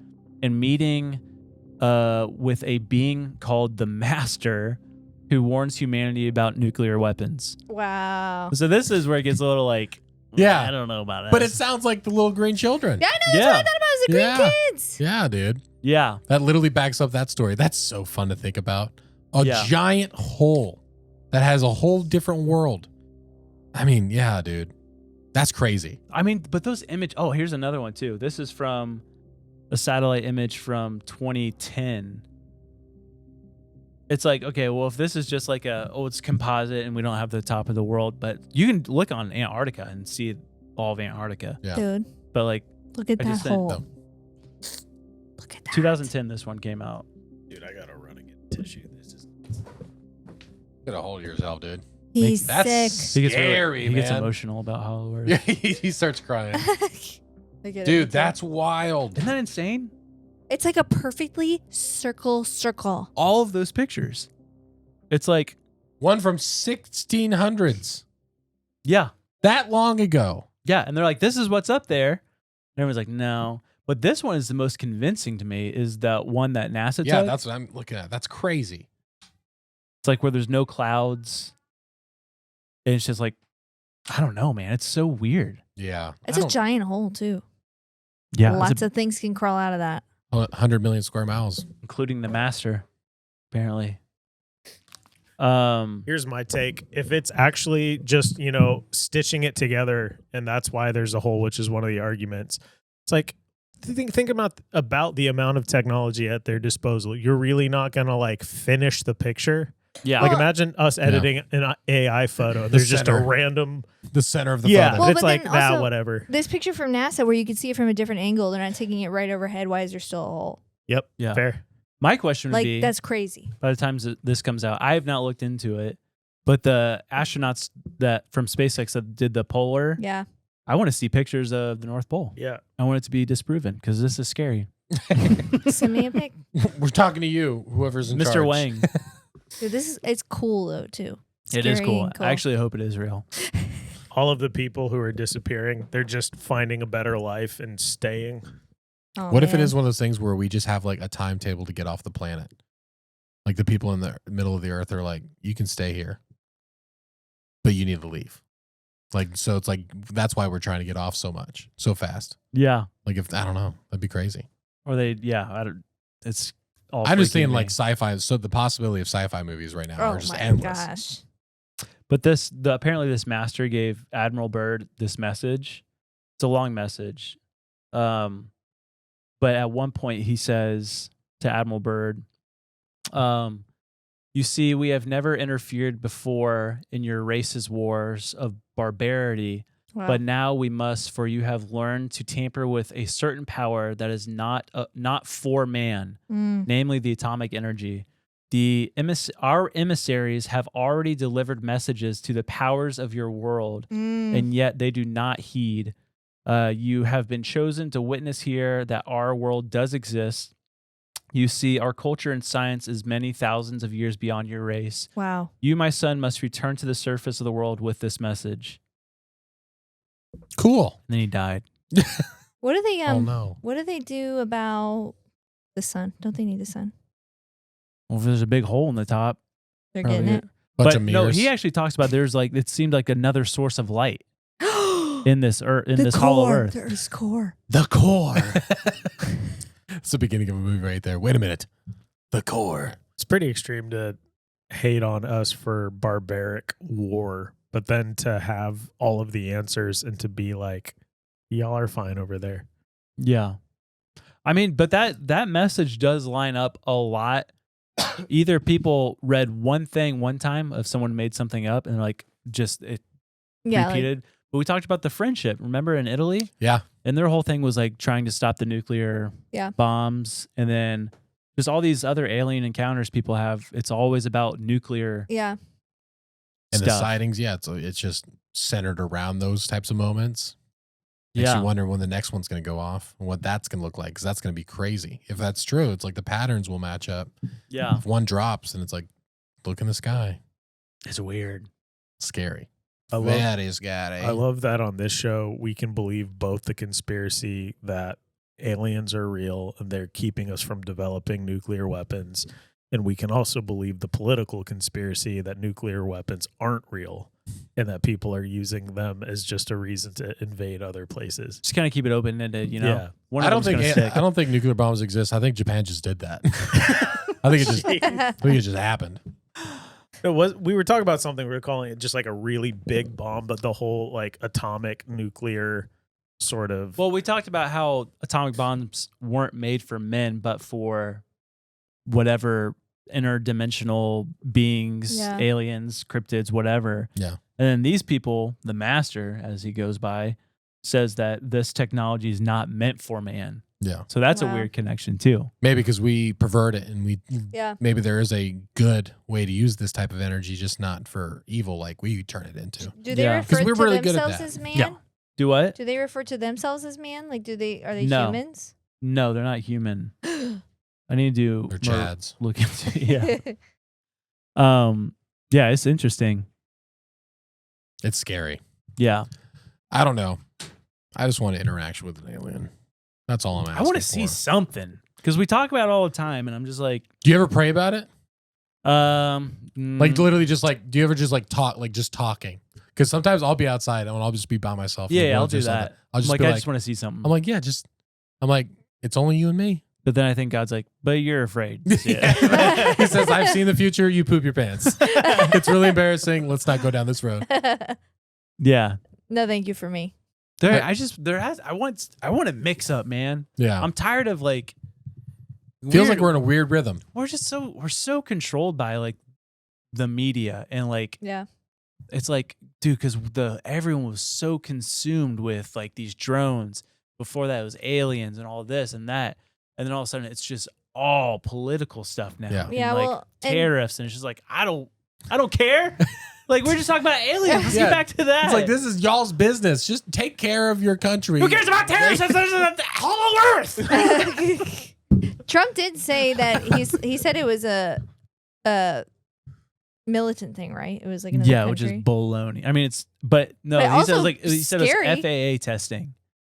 and meeting with a being called the Master, who warns humanity about nuclear weapons. Wow. So this is where it gets a little like, Yeah. I don't know about it. But it sounds like the little green children. Yeah, I know. That's what I thought about as the green kids. Yeah, dude. Yeah. That literally backs up that story. That's so fun to think about. A Yeah. giant hole that has a whole different world. I mean, yeah, dude. That's crazy. I mean, but those image. Oh, here's another one too. This is from a satellite image from 2010. It's like, okay, well, if this is just like it's composite and we don't have the top of the world, but you can look on Antarctica and see all of Antarctica. Yeah. Dude, But like look at I that just said, hole. no. Look at that. 2010, this one came out. Dude, I gotta run and get tissue. This is Get a hold of yourself, dude. He's That's sick. He gets scary, he gets man. emotional about Hollow Earth. Yeah, he starts crying. Look at Dude, it. that's wild. Isn't that insane? It's like a perfectly circle. All of those pictures. It's like, One from 1600s. yeah. That long ago. Yeah. And they're like, this is what's up there. And everyone's like, no. But this one is the most convincing to me, is that one that NASA Yeah, took. that's what I'm looking at. That's crazy. It's like where there's no clouds. And it's just like, I don't know, man. It's so weird. Yeah. It's a giant hole too. Yeah. Lots of things can crawl out of that. 100 million square miles. including the Master, apparently. Here's my take. If it's actually just, stitching it together, and that's why there's a hole, which is one of the arguments. It's like, think about the amount of technology at their disposal. You're really not going to finish the picture. Yeah. Like imagine us editing an AI photo. There's just a center. random. The center of the Yeah, photo. Well, it's but like then that, also- whatever. This picture from NASA where you can see it from a different angle, they're not taking it right overhead. Why is there still a hole? Yep. Yeah. Fair. My question would Like, be, that's crazy. by the time this comes out, I have not looked into it, but the astronauts that from SpaceX that did the polar, Yeah. I want to see pictures of the North Pole. Yeah. I want it to be disproven because this is scary. Send me a pic. We're talking to you, whoever's in charge. Mr. Wang. Dude, it's cool though too. It is Scary cool. and I actually hope it is real. all of the people who are disappearing, they're just finding a better life and staying. Oh, What if it man. is one of those things where we just have like a timetable to get off the planet? Like the people in the middle of the earth are like, you can stay here, but you need to leave. Like, so it's like, that's why we're trying to get off so much, so fast. Yeah. Like if, I don't know, that'd be crazy. Or it's all I'm just freaking thinking me. like sci-fi. So the possibility of sci-fi movies right now Oh are just my endless. gosh. But apparently this master gave Admiral Byrd this message. It's a long message. But at one point he says to Admiral Byrd, you see, we have never interfered before in your race's wars of barbarity, Wow. but now we must, for you have learned to tamper with a certain power that is not for man, namely the atomic energy. Our emissaries have already delivered messages to the powers of your world, and yet they do not heed. You have been chosen to witness here that our world does exist. You see, our culture and science is many thousands of years beyond your race. Wow. You, my son, must return to the surface of the world with this message. Cool. And then he died. What do they Oh no. What do they do about the sun? Don't they need the sun? Well, if there's a big hole in the top. They're probably getting it. Bunch But of no, mirrors. he actually talks about there's like, it seemed like another source of light in in this hollow earth. The Earth's core. The core. It's the beginning of a movie right there. Wait a minute. The core. It's pretty extreme to hate on us for barbaric war, but then to have all of the answers and to be like, y'all are fine over there. Yeah. I mean, but that message does line up a lot. Either people read one thing one time of someone made something up and like just it Yeah. repeated. But we talked about the friendship, remember, in Italy? Yeah. And their whole thing was like trying to stop the nuclear bombs. And then just all these other alien encounters people have. It's always about nuclear Yeah. And the stuff. sightings, yeah, it's just centered around those types of moments. Makes you wonder when the next one's going to go off and what that's going to look like, because that's going to be crazy. If that's true, it's like the patterns will match up. Yeah. If one drops and it's like, look in the sky. It's weird. Scary. I love- Very scary. I love that on this show, we can believe both the conspiracy that aliens are real and they're keeping us from developing nuclear weapons. And we can also believe the political conspiracy that nuclear weapons aren't real and that people are using them as just a reason to invade other places. Just kind of keep it open ended, you know? Yeah. One I of don't them's think gonna stick. I don't think nuclear bombs exist. I think Japan just did that. I think it just happened. We were talking about something, we were calling it just like a really big bomb, but the whole like atomic nuclear sort of. Well, we talked about how atomic bombs weren't made for men, but for whatever interdimensional beings, aliens, cryptids, whatever. Yeah. And then these people, the master, as he goes by, says that this technology is not meant for man. Yeah. So that's a Wow. weird connection too. Maybe because we pervert it and Yeah. maybe there is a good way to use this type of energy, just not for evil like we turn it into. Do they Yeah. refer 'Cause we're to really good at themselves that. as man? Yeah. Do what? Do they refer to themselves as man? Like, are they No. humans? No, they're not human. I need to They're more Chads. look into yeah, it's interesting. It's scary. Yeah. I don't know. I just want an interaction with an alien. That's all I'm asking I want to see for. something because we talk about it all the time, and I'm just like, Do you ever pray about it? Like mm, literally just like, do you ever just like talk, like just talking? Because sometimes I'll be outside and I'll just be by myself. in the yeah, I'll woods or do something. that. I'll just like, be I like, just want to see something. I'm like, yeah, I'm like, it's only you and me. but then I think God's like, but you're afraid. Yeah. He says, I've seen the future. You poop your pants. It's really embarrassing. Let's not go down this road. Yeah. No, thank you for me. I want to mix up, man. Yeah. I'm tired of like, Feels like we're in a weird rhythm. we're so controlled by like the media and like, Yeah. it's like, dude, because everyone was so consumed with like these drones. Before that, it was aliens and all this and that, and then all of a sudden, it's just all political stuff now. Yeah. And, Yeah, like well, and- tariffs, and it's just like I don't care. Like we're just talking about aliens. Let's Yeah. get back to that. It's like, this is y'all's business. Just take care of your country. Who cares about tariffs? There's a hollow Earth. Trump did say that he said it was a militant thing, right? It was like another Yeah, country. which is baloney. I mean, it's but no. But He also said like he said it scary. was FAA testing.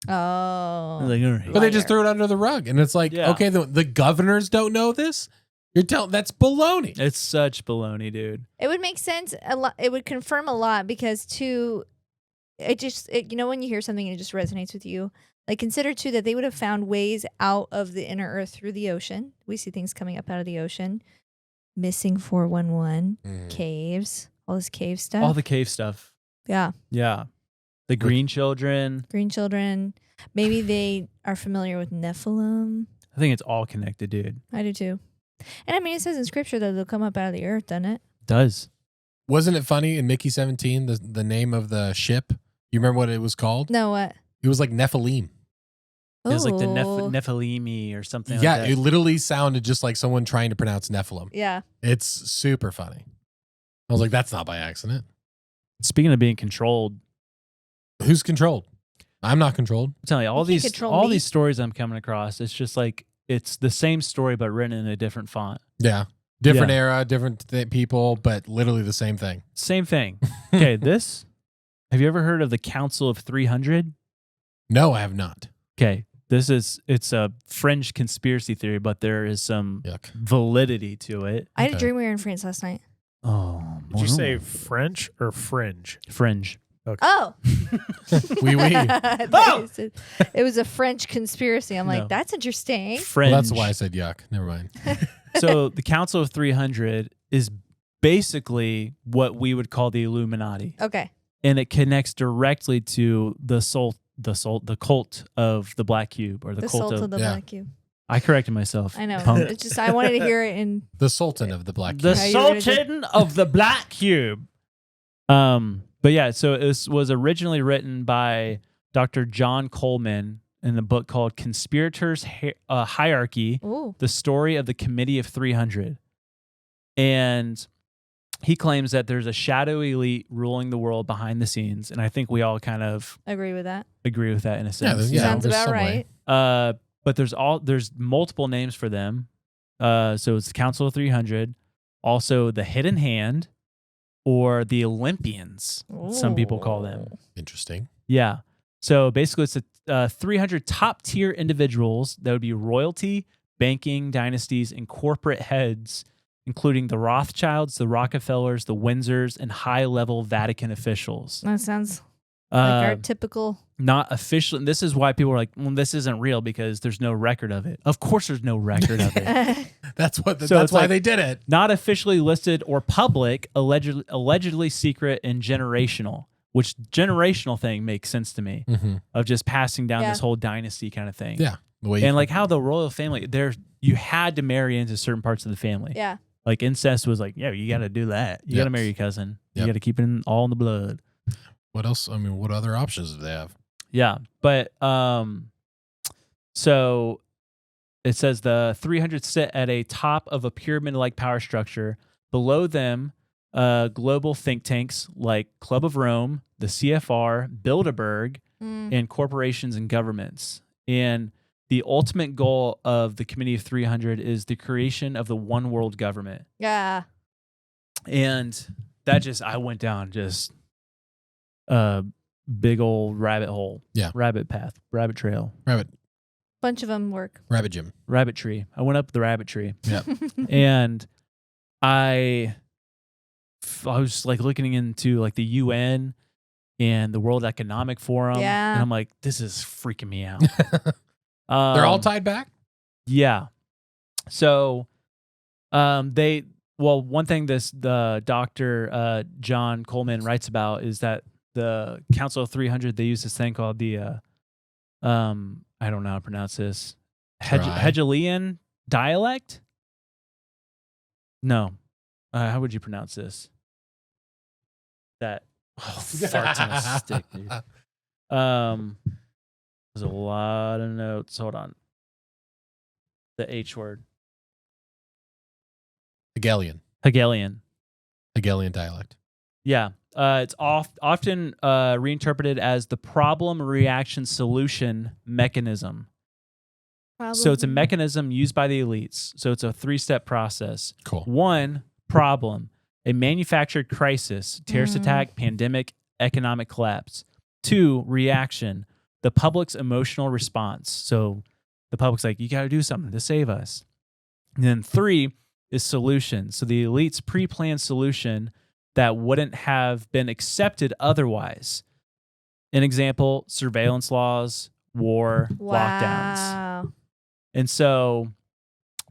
Oh. Like, all right. But they just threw it under the rug, and it's like, Yeah. okay, the governors don't know this. You're telling that's baloney. It's such baloney, dude. It would make sense a lot. It would confirm a lot because too, you know, when you hear something and it just resonates with you, like consider too that they would have found ways out of the inner earth through the ocean. We see things coming up out of the ocean, missing 411, caves, all this cave stuff. All the cave stuff. Yeah. Yeah. The green children. Green children. Maybe they are familiar with Nephilim. I think it's all connected, dude. I do too. And I mean, it says in scripture that they'll come up out of the earth, doesn't it? Does. Wasn't it funny in Mickey 17, the name of the ship? You remember what it was called? No, what? It was like Nephilim. It was like the Oh. Nephilim or something Yeah, like that. it literally sounded just like someone trying to pronounce Nephilim. Yeah. It's super funny. I was like, that's not by accident. Speaking of being controlled, Who's controlled? I'm not controlled. I'm telling you, You can't control all me. these stories I'm coming across, it's just like it's the same story but written in a different font. Yeah. Different Yeah. era, different people, but literally the same thing. Same thing. Okay, this. Have you ever heard of the Council of 300? No, I have not. Okay, it's a French conspiracy theory, but there is some Yuck. validity to it. I had a Okay. dream we were in France last night. Oh, Did you say French or fringe? fringe? Oh. Oui, oui. It was a French conspiracy. I'm like, No. that's interesting. Fringe. Well, that's why I said yuck. Never mind. So the Council of 300 is basically what we would call the Illuminati, Okay. and it connects directly to the cult of the Black Cube, or the, The cult salt of the Yeah. Black Cube. I corrected myself. I know. Punk. It's just I wanted to hear it in The Sultan of the Black The Cube. How you were gonna do- Sultan of the Black Cube. But yeah, so it was originally written by Dr. John Coleman in the book called Conspirators Hierarchy, Ooh. The Story of the Committee of 300. And he claims that there's a shadow elite ruling the world behind the scenes. And I think we all kind of Agree with that. agree with that in a sense. Sounds there's about some way. right. But there's multiple names for them. So it's the Council of 300, also the Hidden Hand, or the Olympians, some people call them. Interesting. Yeah. So basically, it's 300 top tier individuals that would be royalty, banking, dynasties, and corporate heads, including the Rothschilds, the Rockefellers, the Windsors, and high level Vatican officials. That sounds like our Uh, typical. not official. And this is why people are like, well, this isn't real because there's no record of it. Of course, there's no record of it. That's So that's it's why like- they did it. Not officially listed or public, allegedly secret and generational, which generational thing makes sense to me, Mm-hmm. of just passing down Yeah. this whole dynasty kind of thing. Yeah. The way And like how the royal family, you had to marry into certain parts of the family. Yeah. Like incest was like, yeah, you got to do that. You got to Yep. marry your cousin. You Yep. got to keep it all in the blood. What else? I mean, what other options do they have? Yeah. But so it says the 300 sit at a top of a pyramid-like power structure. Below them, global think tanks like Club of Rome, the CFR, Bilderberg, Mm. and corporations and governments. And the ultimate goal of the Committee of 300 is the creation of the one world government. Yeah. And that I went down just a big old rabbit hole. Yeah. Rabbit path, rabbit trail, Bunch of them work. Rabbit Jim. rabbit tree. I went up the rabbit tree. Yeah. And I was like looking into like the UN and the World Economic Forum. Yeah. And I'm like, this is freaking me out. They're all tied back. Yeah. So one thing the Dr. John Coleman writes about is that the Council of 300, they use this thing called the I don't know how to pronounce this. Try. Hegelian dialect? No. How would you pronounce this? That farts on a stick, dude. There's a lot of notes. Hold on. The H word. Hegelian dialect. Yeah. It's often reinterpreted as the problem, reaction, solution mechanism. So it's a mechanism used by the elites. So it's a 3-step process. Cool. 1, problem. a manufactured crisis, terrorist attack, pandemic, economic collapse. 2, reaction, the public's emotional response. So the public's like, you got to do something to save us. And then 3 is solution. So the elite's pre-planned solution that wouldn't have been accepted otherwise. An example, surveillance laws, war, lockdowns. Wow. And so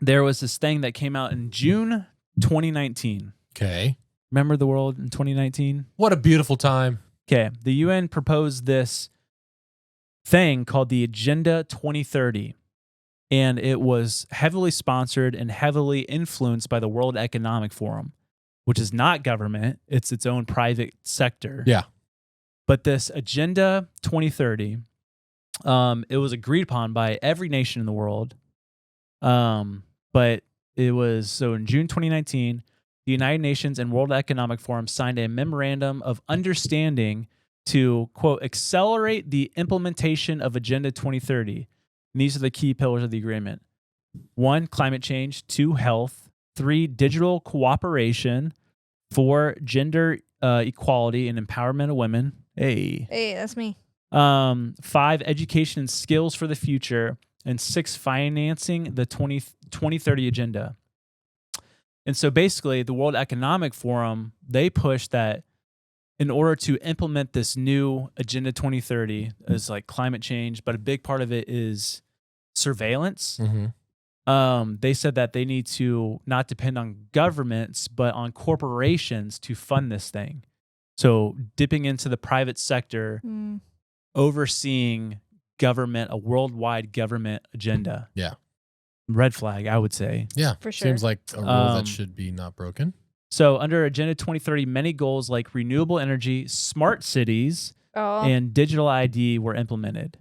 there was this thing that came out in June 2019. Okay. Remember the world in 2019? What a beautiful time. Okay. The UN proposed this thing called the Agenda 2030. And it was heavily sponsored and heavily influenced by the World Economic Forum, which is not government. It's its own private sector. Yeah. But this Agenda 2030, it was agreed upon by every nation in the world. But it was, so in June 2019, the United Nations and World Economic Forum signed a memorandum of understanding to, quote, accelerate the implementation of Agenda 2030. And these are the key pillars of the agreement. 1, climate change. 2, health. 3, digital cooperation. 4, gender equality and empowerment of women. Hey, that's me. 5, education and skills for the future. And 6, financing the 2030 agenda. And so basically, the World Economic Forum, they pushed that in order to implement this new Agenda 2030 is like climate change, but a big part of it is surveillance. They said that they need to not depend on governments, but on corporations to fund this thing. So dipping into the private sector, overseeing government, a worldwide government agenda. Yeah. Red flag, I would say. Yeah. For sure. Seems like a rule that should be not broken. So under Agenda 2030, many goals like renewable energy, smart cities, and digital ID were implemented.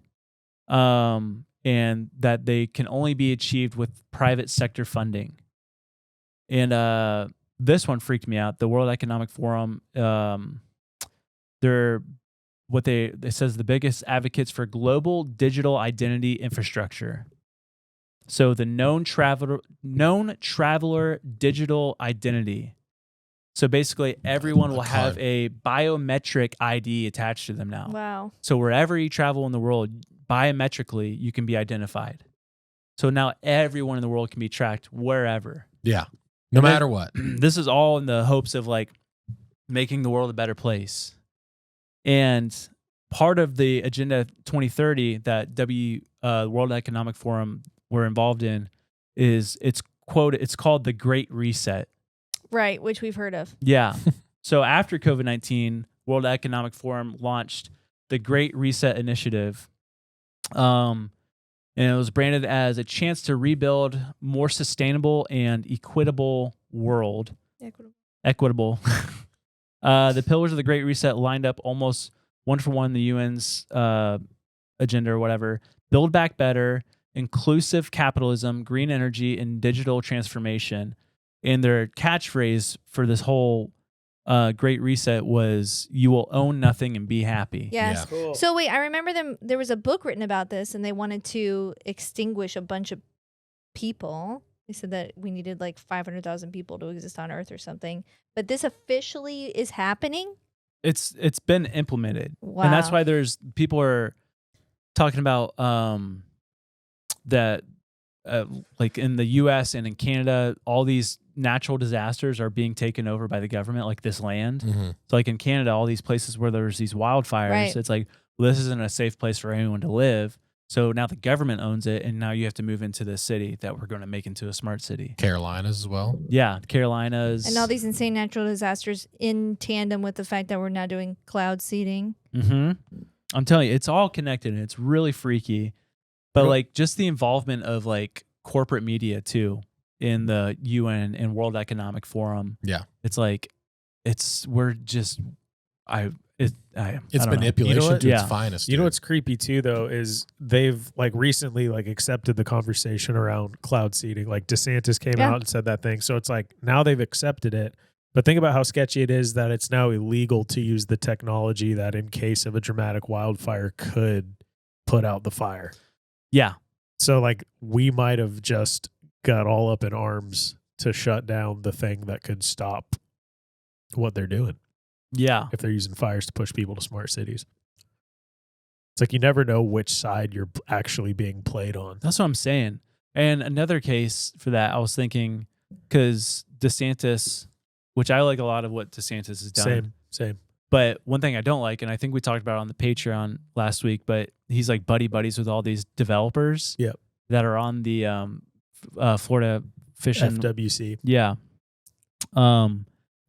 And that they can only be achieved with private sector funding. And this one freaked me out. The World Economic Forum, they're it says the biggest advocates for global digital identity infrastructure. So the known traveler digital identity. So basically, everyone will have a biometric ID attached to them now. Wow. So wherever you travel in the world, biometrically, you can be identified. So now everyone in the world can be tracked wherever. Yeah. No matter what. This is all in the hopes of like making the world a better place. And part of the Agenda 2030 that World Economic Forum were involved in is it's called the Great Reset. Right, which we've heard of. Yeah. So after COVID-19, World Economic Forum launched the Great Reset Initiative. And it was branded as a chance to rebuild more sustainable and equitable world. Equitable. The pillars of the Great Reset lined up almost one for one the UN's agenda or whatever. Build back better, inclusive capitalism, green energy, and digital transformation. And their catchphrase for this whole Great Reset was, you will own nothing and be happy. Yes. Yeah. Cool. So wait, I remember there was a book written about this, and they wanted to extinguish a bunch of people. They said that we needed like 500,000 people to exist on Earth or something. But this officially is happening? It's been implemented. Wow. And that's why people are talking about that like in the US and in Canada, all these natural disasters are being taken over by the government, like this land. So like in Canada, all these places where there's these wildfires, Right. it's like, well, this isn't a safe place for anyone to live. So now the government owns it, and now you have to move into this city that we're going to make into a smart city. Carolinas as well. Yeah, Carolinas. And all these insane natural disasters in tandem with the fact that we're now doing cloud seeding. I'm telling you, it's all connected, and it's really freaky. But like just the involvement of like corporate media too in the UN and World Economic Forum. Yeah. It's like it's manipulation to Yeah. its finest. You know dude. what's creepy too, though, is they've like recently like accepted the conversation around cloud seeding. Like Desantis came Yeah. out and said that thing. So it's like now they've accepted it. But think about how sketchy it is that it's now illegal to use the technology that in case of a dramatic wildfire could put out the fire. Yeah. So like we might have just got all up in arms to shut down the thing that could stop what they're doing. Yeah. If they're using fires to push people to smart cities. It's like you never know which side you're actually being played on. That's what I'm saying. And another case for that, I was thinking, because DeSantis, which I like a lot of what DeSantis has done. Same. But one thing I don't like, and I think we talked about it on the Patreon last week, but he's like buddies with all these developers that are on the Florida fishing. FWC. Yeah.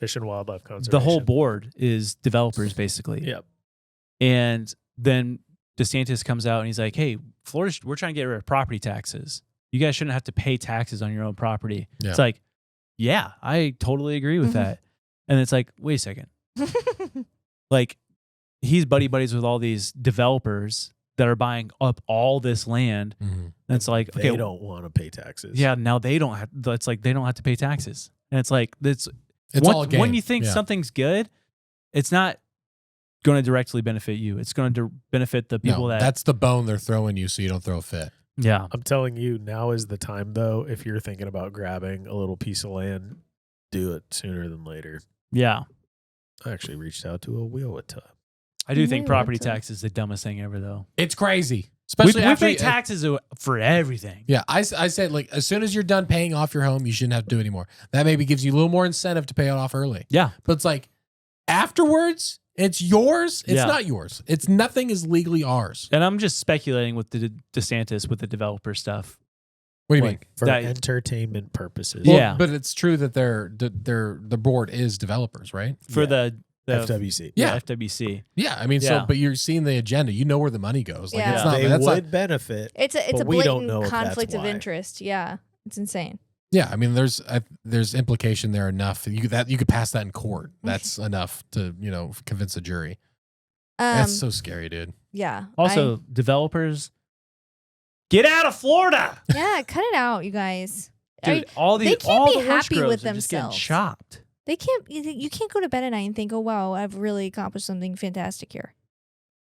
Fish and Wildlife Conservation. The whole board is developers, basically. Yep. And then DeSantis comes out and he's like, hey, Florida, we're trying to get rid of property taxes. You guys shouldn't have to pay taxes on your own property. Yeah. It's like, yeah, I totally agree with that. And it's like, wait a second. Like, he's buddies with all these developers that are buying up all this land. And it's like, they okay, don't want to pay taxes. yeah, now they don't have, it's like, they don't have to pay taxes. And it's like, it's all a game. when you think something's good, it's not going to directly benefit you. It's going to benefit the people that's the bone they're throwing you so you don't throw a fit. Yeah. I'm telling you, now is the time, though, if you're thinking about grabbing a little piece of land, do it sooner than later. Yeah. I actually reached out to a wheel. I do think property tax is the dumbest thing ever, though. It's crazy. Especially we after pay taxes for everything. Yeah, I said, like, as soon as you're done paying off your home, you shouldn't have to do it anymore. That maybe gives you a little more incentive to pay it off early. Yeah. But it's like, afterwards, it's yours. It's not yours. It's nothing is legally ours. And I'm just speculating with the DeSantis with the developer stuff. What do you mean? For entertainment purposes. Well, yeah. But it's true that the board is developers, right? For the FWC. Yeah, FWC. Yeah, I mean, so but you're seeing the agenda. You know where the money goes. Like, Yeah. it's not, They that's would not, benefit. It's a we don't know blatant if that's conflict of why. interest. Yeah, it's insane. yeah, I mean, there's implication there enough that you could pass that in court. That's enough to convince a jury. That's so scary, dude. Yeah. Also, developers, get out of Florida. Yeah, cut it out, you guys. Dude, they can't be the happy groves with are just getting themselves. chopped. They can't. You can't go to bed at night and think, "Oh wow, I've really accomplished something fantastic here."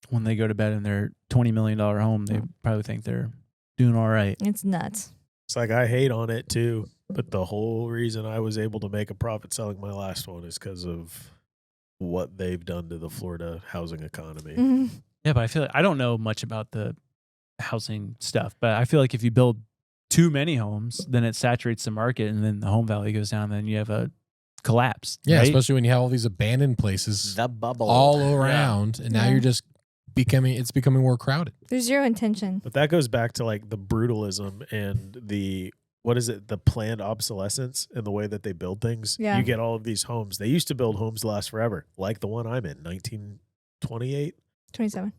When they go to bed in their $20 million home, they probably think they're doing all right. It's nuts. It's like I hate on it too, but the whole reason I was able to make a profit selling my last one is because of what they've done to the Florida housing economy. Mhm. Yeah, but I feel like I don't know much about the housing stuff, but I feel like if you build too many homes, then it saturates the market, and then the home value goes down. Then you have a collapse. Yeah, right? especially when you have all these abandoned places The bubble. all around, and now Yeah. you're just becoming more crowded. There's zero intention. But that goes back to like the brutalism and the planned obsolescence and the way that they build things. Yeah. You get all of these homes. They used to build homes to last forever, like the one I'm in, 1928. 27.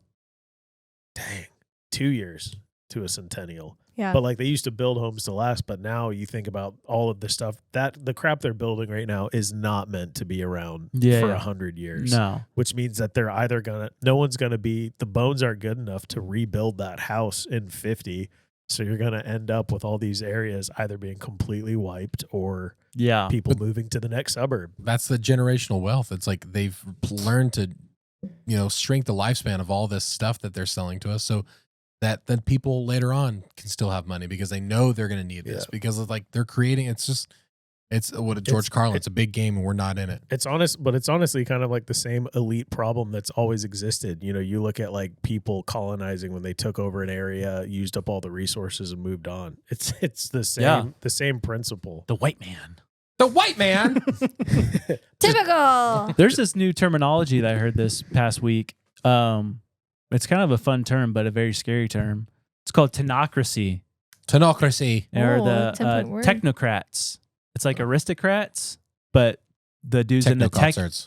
Dang, 2 years to a centennial. Yeah. But like they used to build homes to last, but now you think about all of the stuff that the crap they're building right now is not meant to be around for 100 years. No. Which means that they're either the bones aren't good enough to rebuild that house in 50. So you're going to end up with all these areas either being completely wiped or Yeah. people moving to the next suburb. That's the generational wealth. It's like they've learned to, shrink the lifespan of all this stuff that they're selling to us, so that then people later on can still have money because they know they're going to need this because of like they're creating. It's what George Carlin. It's a big game and we're not in it. It's honestly kind of like the same elite problem that's always existed. You look at like people colonizing when they took over an area, used up all the resources and moved on. It's the same principle. The white man. The white man. Typical. There's this new terminology that I heard this past week. It's kind of a fun term, but a very scary term. It's called Technocracy. Technocracy. Or Oh, the 10-point word. technocrats. It's like aristocrats, but the dudes in the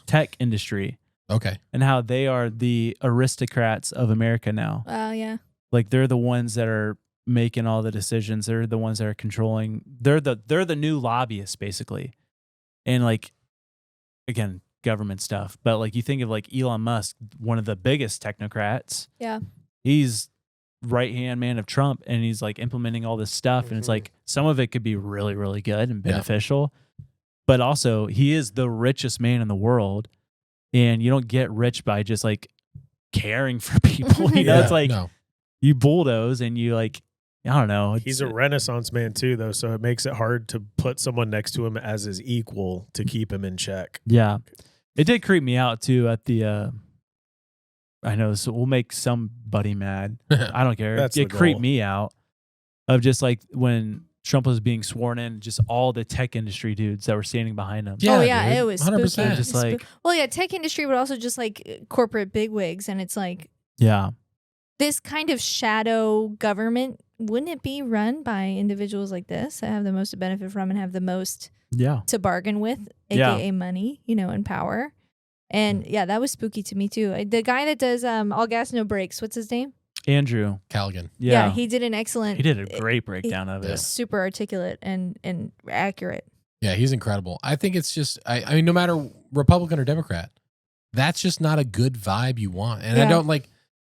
tech industry. Okay. And how they are the aristocrats of America now. Oh yeah. Like they're the ones that are making all the decisions. They're the ones that are controlling. They're the new lobbyists, basically. And like, again, government stuff. But like you think of like Elon Musk, one of the biggest technocrats. Yeah. He's right-hand man of Trump, and he's like implementing all this stuff. And it's like some of it could be really, really good and beneficial. But also he is the richest man in the world. And you don't get rich by just like caring for people. It's like you bulldoze and you like I don't know. He's a Renaissance man too, though, so it makes it hard to put someone next to him as his equal to keep him in check. Yeah, it did creep me out too at the. I know this will make somebody mad. I don't care. That's It the creeped goal. me out of just like when Trump was being sworn in, just all the tech industry dudes that were standing behind him. oh yeah, dude. it was 100%. spooky. Just like- well, yeah, tech industry, but also just like corporate bigwigs, and it's like Yeah. this kind of shadow government. Wouldn't it be run by individuals like this that have the most to benefit from and have the most Yeah. to bargain with, Yeah. aka money, and power? And yeah, that was spooky to me too. The guy that does All Gas No Brakes, what's his name? Andrew. Callaghan. Yeah. He did an excellent. He did a great breakdown of it. Super articulate and accurate. Yeah, he's incredible. I think it's just, I mean, no matter Republican or Democrat, that's just not a good vibe you want. And I Yeah. don't like,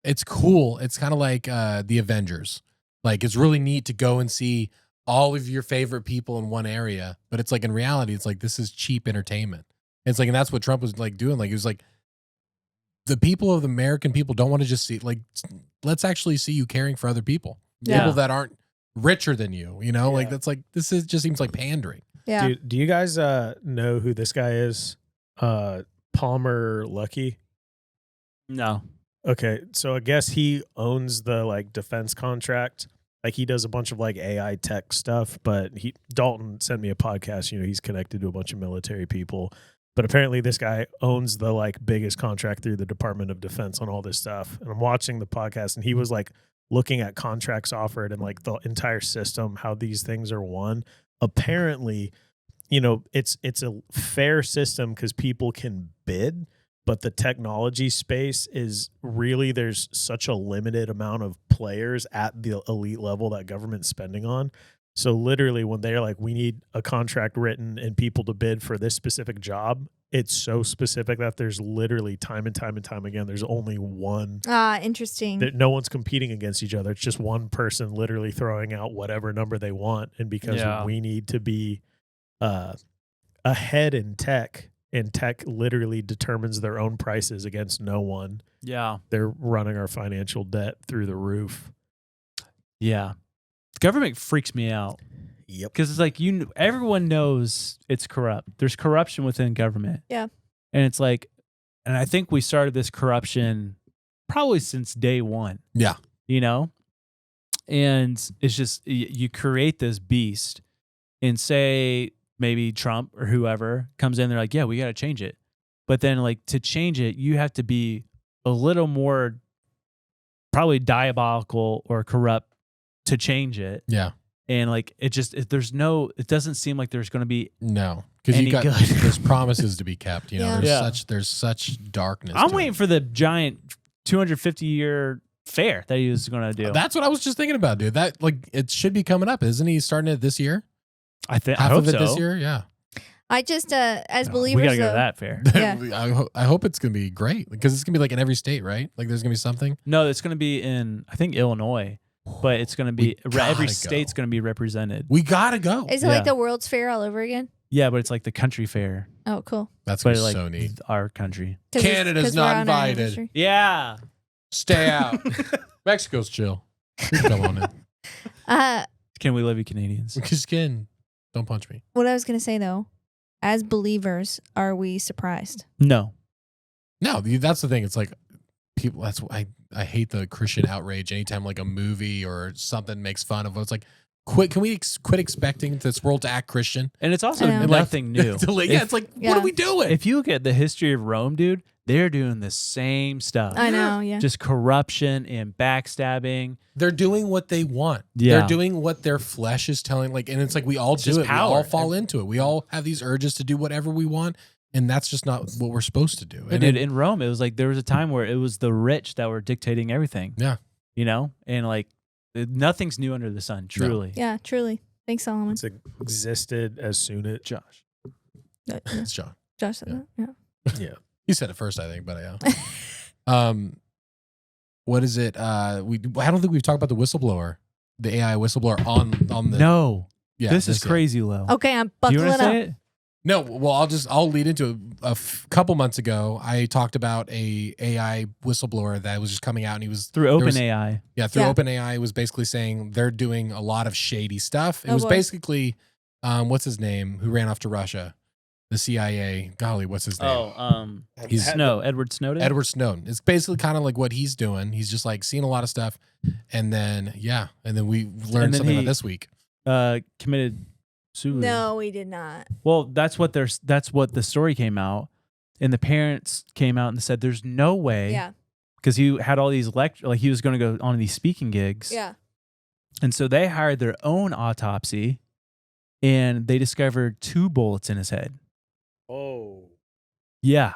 it's cool. It's kind of like the Avengers. Like, it's really neat to go and see all of your favorite people in one area. But it's like, in reality, it's like, this is cheap entertainment. It's like, and that's what Trump was like doing. Like, it was like, the people of the American people don't want to just see, like, let's actually see you caring for other people. Yeah. People that aren't richer than you, like, Yeah. that's like, this is just seems like pandering. Yeah. Dude, do you guys know who this guy is? Palmer Luckey. No. Okay, so I guess he owns the like defense contract. Like he does a bunch of like AI tech stuff, but Dalton sent me a podcast. He's connected to a bunch of military people, but apparently this guy owns the like biggest contract through the Department of Defense on all this stuff. And I'm watching the podcast, and he was like looking at contracts offered and like the entire system, how these things are won. Apparently, it's a fair system because people can bid. But the technology space is really, there's such a limited amount of players at the elite level that government's spending on. So literally when they're like, we need a contract written and people to bid for this specific job, it's so specific that there's literally time and time and time again, there's only one. Interesting. No one's competing against each other. It's just one person literally throwing out whatever number they want. And because we need to be ahead in tech, and tech literally determines their own prices against no one. Yeah. They're running our financial debt through the roof. Yeah. Government freaks me out. Yep. Because it's like, everyone knows it's corrupt. There's corruption within government. Yeah. And it's like, and I think we started this corruption probably since day one. Yeah. And it's just, you create this beast and say, maybe Trump or whoever comes in, they're like, yeah, we got to change it. But then like to change it, you have to be a little more probably diabolical or corrupt to change it. Yeah. And like, it doesn't seem like there's going to be. No. Because Any good. there's promises to be kept. Yeah. There's such darkness. I'm to waiting it. for the giant 250-year fair that he was going to do. That's what I was just thinking about, dude. That like it should be coming up. Isn't he starting it this year? I Half hope of it so. this year? Yeah. I just, as believers, we got to go though- to that fair. Yeah. I hope it's going to be great because it's going to be like in every state, right? Like there's going to be something. No, it's going to be in, I think, Illinois, but it's going to be, We gotta every go. state's going to be represented. We got to go. Is it like the World's Fair all over again? Yeah, but it's like the country fair, Oh, cool. That's but going to be like so neat. our country. 'Cause Canada's 'cause not we're on our invited. anniversary. Yeah. Stay out. Mexico's chill. We can come on in. Can we live, you Canadians? Just kidding. Don't punch me. What I was going to say, though, as believers, are we surprised? No. No, that's the thing. It's like people. That's why I hate the Christian outrage. Anytime like a movie or something makes fun of it, it's like, quit. Can we quit expecting this world to act Christian? And it's also I know. nothing new. It's like, what Yeah. are we doing? If you look at the history of Rome, dude, they're doing the same stuff. I know, yeah. Just corruption and backstabbing. They're doing what they want. Yeah. They're doing what their flesh is telling. Like, and it's like we all do just it. power. We all fall into it. We all have these urges to do whatever we want, and that's just not what we're supposed to do. But And dude, in Rome, it was like there was a time where it was the rich that were dictating everything. Yeah. And like nothing's new under the sun, truly. Yeah, truly. Thanks, Solomon. It's existed as soon as Josh. it's John. Josh said that. Yeah. yeah. You said it first, I think, but yeah. What is it? I don't think we've talked about the whistleblower, the AI whistleblower on the. No. Yeah, this is year. crazy low. Okay, I'm Do you buckling want to up. say it? No, well, I'll lead into it. Couple months ago, I talked about a AI whistleblower that was just coming out, and he was Through OpenAI. OpenAI was basically saying they're doing a lot of shady stuff. It was basically, what's his name, who ran off to Russia, the CIA. Golly, what's his name? He's Edward Snowden. Edward Snowden. It's basically kind of like what he's doing. He's just like seeing a lot of stuff, and then we learned something about this week. Committed suicide. No, we did not. Well, that's what the story came out, and the parents came out and said there's no way. Yeah. Because he had all these he was going to go on these speaking gigs. Yeah. And so they hired their own autopsy, and they discovered 2 bullets in his head. Oh. Yeah.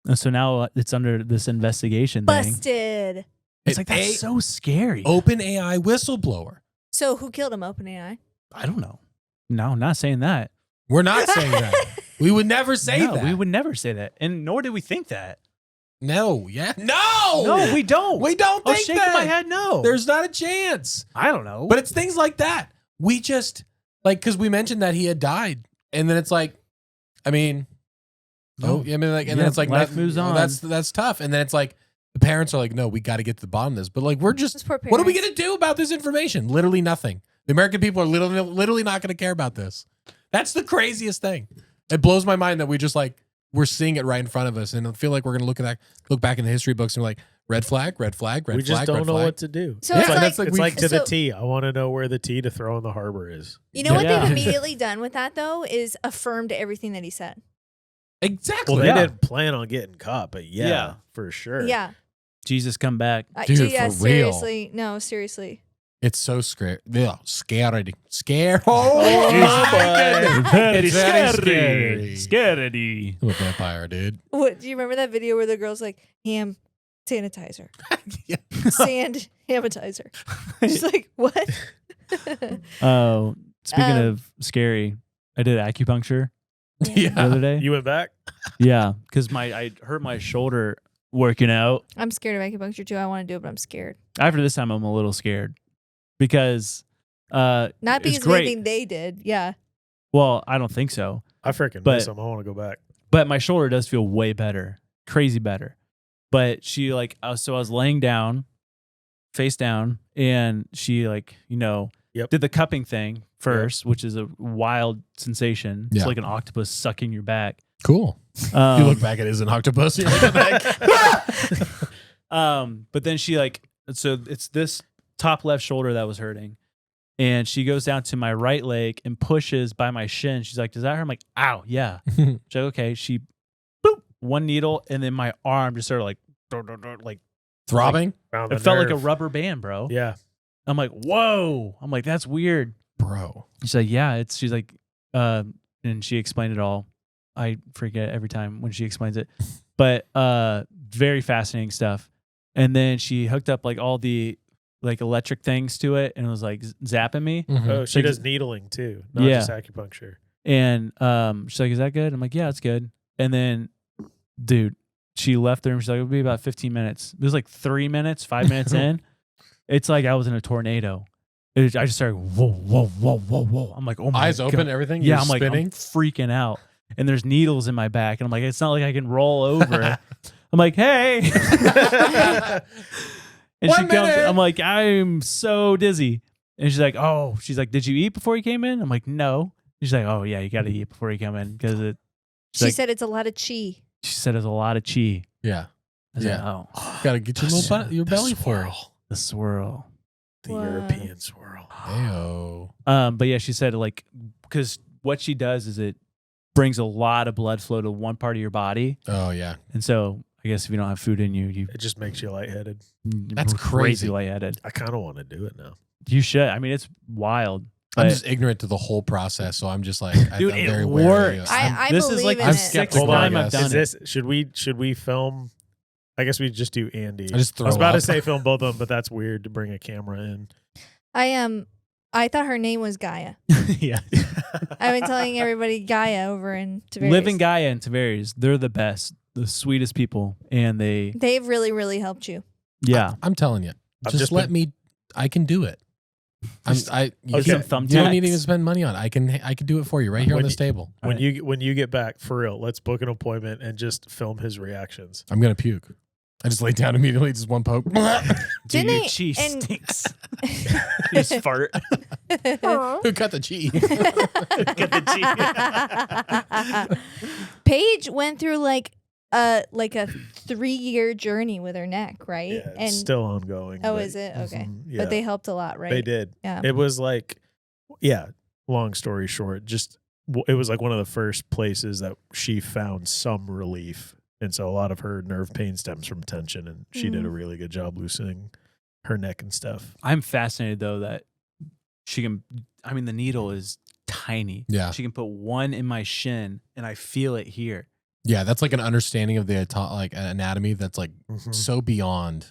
And so now it's under this investigation thing. Busted. It's like, that's so scary. OpenAI whistleblower. So who killed him? OpenAI. I don't know. No, I'm not saying that. We're not saying that. We would never say that. We would never say that. And nor did we think that. No. Yeah. No. No, we don't. We don't think shaking that. my head, no. There's not a chance. I don't know. But it's things like that. We just, because we mentioned that he had died. And then it's like, I mean, and then it's like, life moves on. That's tough. And then it's like, the parents are like, no, we got to get to the bottom of this. But like, what are we going to do about this information? Literally nothing. The American people are literally not going to care about this. That's the craziest thing. It blows my mind that we're seeing it right in front of us. And I feel like we're going to look back in the history books and we're like, red flag, red flag, red flag. We just don't know what to do. So it's like to the T. I want to know where the T to throw in the harbor is. You know what they've immediately done with that, though, is affirmed everything that he said. Exactly. Well, they didn't plan on getting caught, but yeah, for sure. Yeah. Jesus, come back. Dude, yeah, for real. Seriously. No, seriously. It's so scary. Yeah, scary. Scary. Oh, It's very scary. scary. I'm a vampire, dude. What? Do you remember that video where the girl's like, ham sanitizer? Yeah. Sand hamatizer. She's like, what? Oh, speaking of scary, I did acupuncture the other day. You went back? Yeah, because I hurt my shoulder working out. I'm scared of acupuncture too. I want to do it, but I'm scared. After this time, I'm a little scared because not because it's of great. anything they did. Yeah. Well, I don't think so. I freaking miss them. I want to go back. But my shoulder does feel way better, crazy better. But she so I was laying down, face down, and she did the cupping thing first, which is a wild sensation. It's like an octopus sucking your back. Cool. You look back, it is an octopus. You look back. But then she so it's this top left shoulder that was hurting. And she goes down to my right leg and pushes by my shin. She's like, does that hurt? I'm like, ow, yeah. She's like, okay. She, boop, one needle, and then my arm just started throbbing. It felt like a rubber band, bro. Yeah. I'm like, whoa. I'm like, that's weird. Bro. She's like, yeah. She's like, and she explained it all. I forget every time when she explains it. But very fascinating stuff. And then she hooked up all the electric things to it and was zapping me. Mm-hmm. Oh, she does needling too, not just acupuncture. And she's like, is that good? I'm like, yeah, it's good. And then, dude, she left the room. She's like, it'll be about 15 minutes. It was 3 minutes, 5 minutes in. It's like I was in a tornado. I just started, whoa, whoa, whoa, whoa, whoa. I'm like, oh my Eyes God. open, everything? Yeah, You're I'm spinning? I'm freaking out. And there's needles in my back. And I'm like, it's not like I can roll over. I'm like, hey. And she comes, I'm like, I'm so dizzy. And she's like, did you eat before you came in? I'm like, no. She's like, oh, yeah, you got to eat before you come in because she said it's a lot of chi. She said it's a lot of chi. Yeah. I said, oh. Got to get your belly for it. The swirl. The European swirl. Heyo. But yeah, she said because what she does is it brings a lot of blood flow to one part of your body. Oh, yeah. And so I guess if you don't have food in you, it just makes you lightheaded. That's crazy lightheaded. I kind of want to do it now. You should. I mean, it's wild. I'm just ignorant to the whole process, so I'm just like, dude, I'm very it wary. works. I this believe is like in the it. sixth Hold time on, I've done it. Should we film? I guess we just do Andy. I just throw was about up. to say film both of them, but that's weird to bring a camera in. I thought her name was Gaia. Yeah. I've been telling everybody Gaia over in Tavares. Living Gaia and Tavares, they're the best, the sweetest people, and they've really, really helped you. Yeah. I'm telling you, just let me. I can do it. You some don't need thumbtacks. to even spend money on it. I can do it for you right here on this table. When you get back, for real, let's book an appointment and just film his reactions. I'm gonna puke. I just lay down immediately, just one poke. Dude, your cheese stinks. You just fart. Who cut the cheese? Cut the cheese. Paige went through like a 3-year journey with her neck, right? Yeah, it's and still ongoing. oh, but- is it? Okay. Yeah. But they helped a lot, right? They did. Yeah. It was like, long story short, it was like one of the first places that she found some relief. And so a lot of her nerve pain stems from tension, and she did a really good job loosening her neck and stuff. I'm fascinated though that she can. I mean, the needle is tiny. Yeah. She can put one in my shin, and I feel it here. Yeah, that's like an understanding of the anatomy that's like so beyond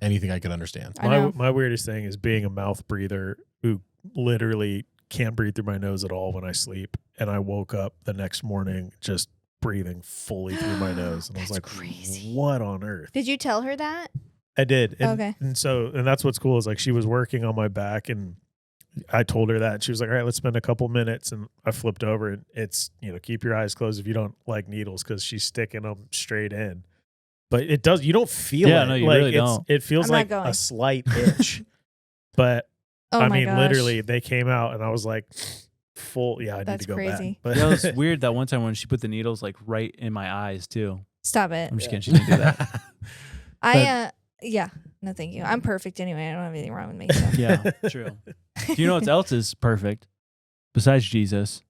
anything I could understand. My weirdest thing is being a mouth breather who literally can't breathe through my nose at all when I sleep. And I woke up the next morning just breathing fully through my nose. And I was like, crazy. What on earth? Did you tell her that? I did. And, Okay. And that's what's cool is like she was working on my back, and I told her that, and she was like, all right, let's spend a couple minutes. And I flipped over, and it's, keep your eyes closed if you don't like needles, because she's sticking them straight in. But it does, you don't feel it. No, you like, really don't. It feels I'm not like going. a slight itch. But Oh I my mean, gosh. literally, they came out, and I was like, I need That's to go crazy. back. But That was weird that one time when she put the needles like right in my eyes too. Stop it. I'm just kidding. She didn't do that. No, thank you. I'm perfect anyway. I don't have anything wrong with me. So. Yeah, true. Do you know what else is perfect besides Jesus?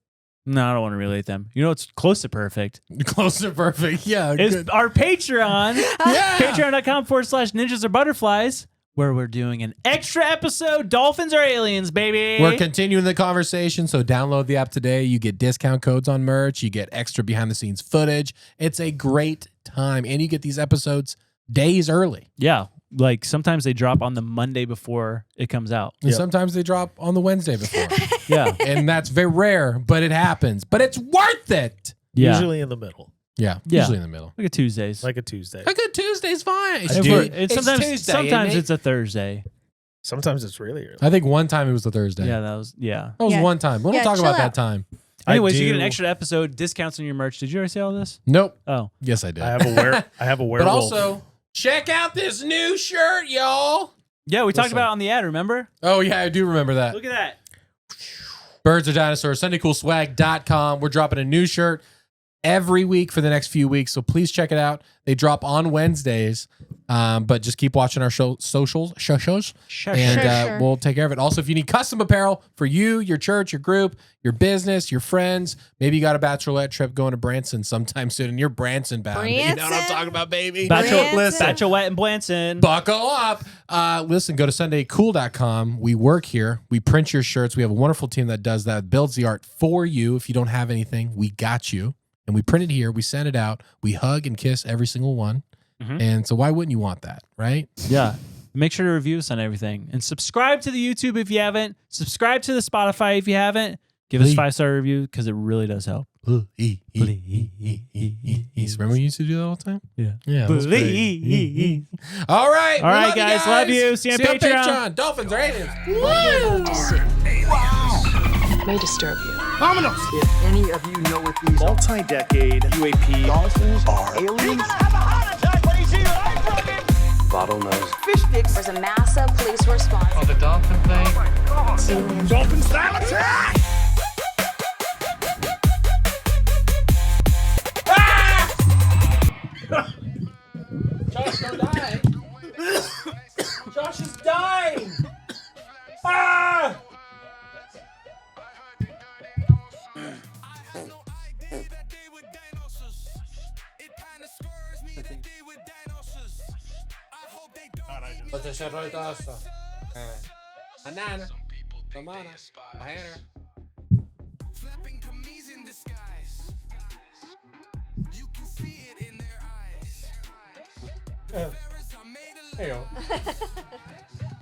No, I don't want to relate them. You know what's close to perfect? Close to perfect. Yeah. It's Good. our Patreon. Yeah. Patreon.com/ninjas or butterflies, where we're doing an extra episode, Dolphins or Aliens, baby. We're continuing the conversation, so download the app today. You get discount codes on merch. You get extra behind-the-scenes footage. It's a great time, and you get these episodes days early. Yeah, like sometimes they drop on the Monday before it comes out. And sometimes they drop on the Wednesday before. Yeah. And that's very rare, but it happens. But it's worth it. Yeah. usually in the middle, Usually in the middle. Like a Tuesdays. like a Tuesday. A good Tuesday's fine. It's Tuesday, sometimes isn't it? it's a Thursday. Sometimes it's really early. I think one time it was a Thursday. Yeah, that was That was Yeah. one time. We don't Yeah, talk chill about out. that time. Anyways, you get do- an extra episode, discounts on your merch. Did you already say all this? Nope. Oh. Yes, I did. I have a werewolf. But also, check out this new shirt, y'all. Yeah, we talked Listen. about it on the ad, remember? Oh, yeah, I do remember that. Look at that. Birds or Dinosaurs, SundayCoolSwag.com. We're dropping a new shirt every week for the next few weeks, so please check it out. They drop on Wednesdays, but just keep watching our socials, and Sure. we'll take care of it. Also, if you need custom apparel for you, your church, your group, your business, your friends, maybe you got a bachelorette trip going to Branson sometime soon, and you're Branson bound. You know what I'm Branson? talking about, baby? Bachelorette and Blanson. Buckle up. Listen, go to SundayCool.com. We work here. We print your shirts. We have a wonderful team that does that, builds the art for you. If you don't have anything, we got you. And we print it here. We send it out. We hug and kiss every single one. Mhm. And so why wouldn't you want that, right? Yeah. Make sure to review us on everything. And subscribe to the YouTube if you haven't. Subscribe to the Spotify if you haven't. Give us Please. 5-star review because it really does help. Remember we used to do that all the time? Yeah. Yeah. that was great. All right. All we right, love you guys. Love you. See you on Patreon. Dolphins or aliens. May disturb you. If any of you know what these multi-decade UAP dolphins are aliens, bottlenose fish sticks. There's a massive police response. Oh, the dolphin thing. Oh my God. Dolphin style attack! Josh, don't die. Josh is dying. Ah! Você cerrou e tosta. Banana. Banana. Banana. Flapping camise in disguise. You can see it in their eyes. Hey, yo.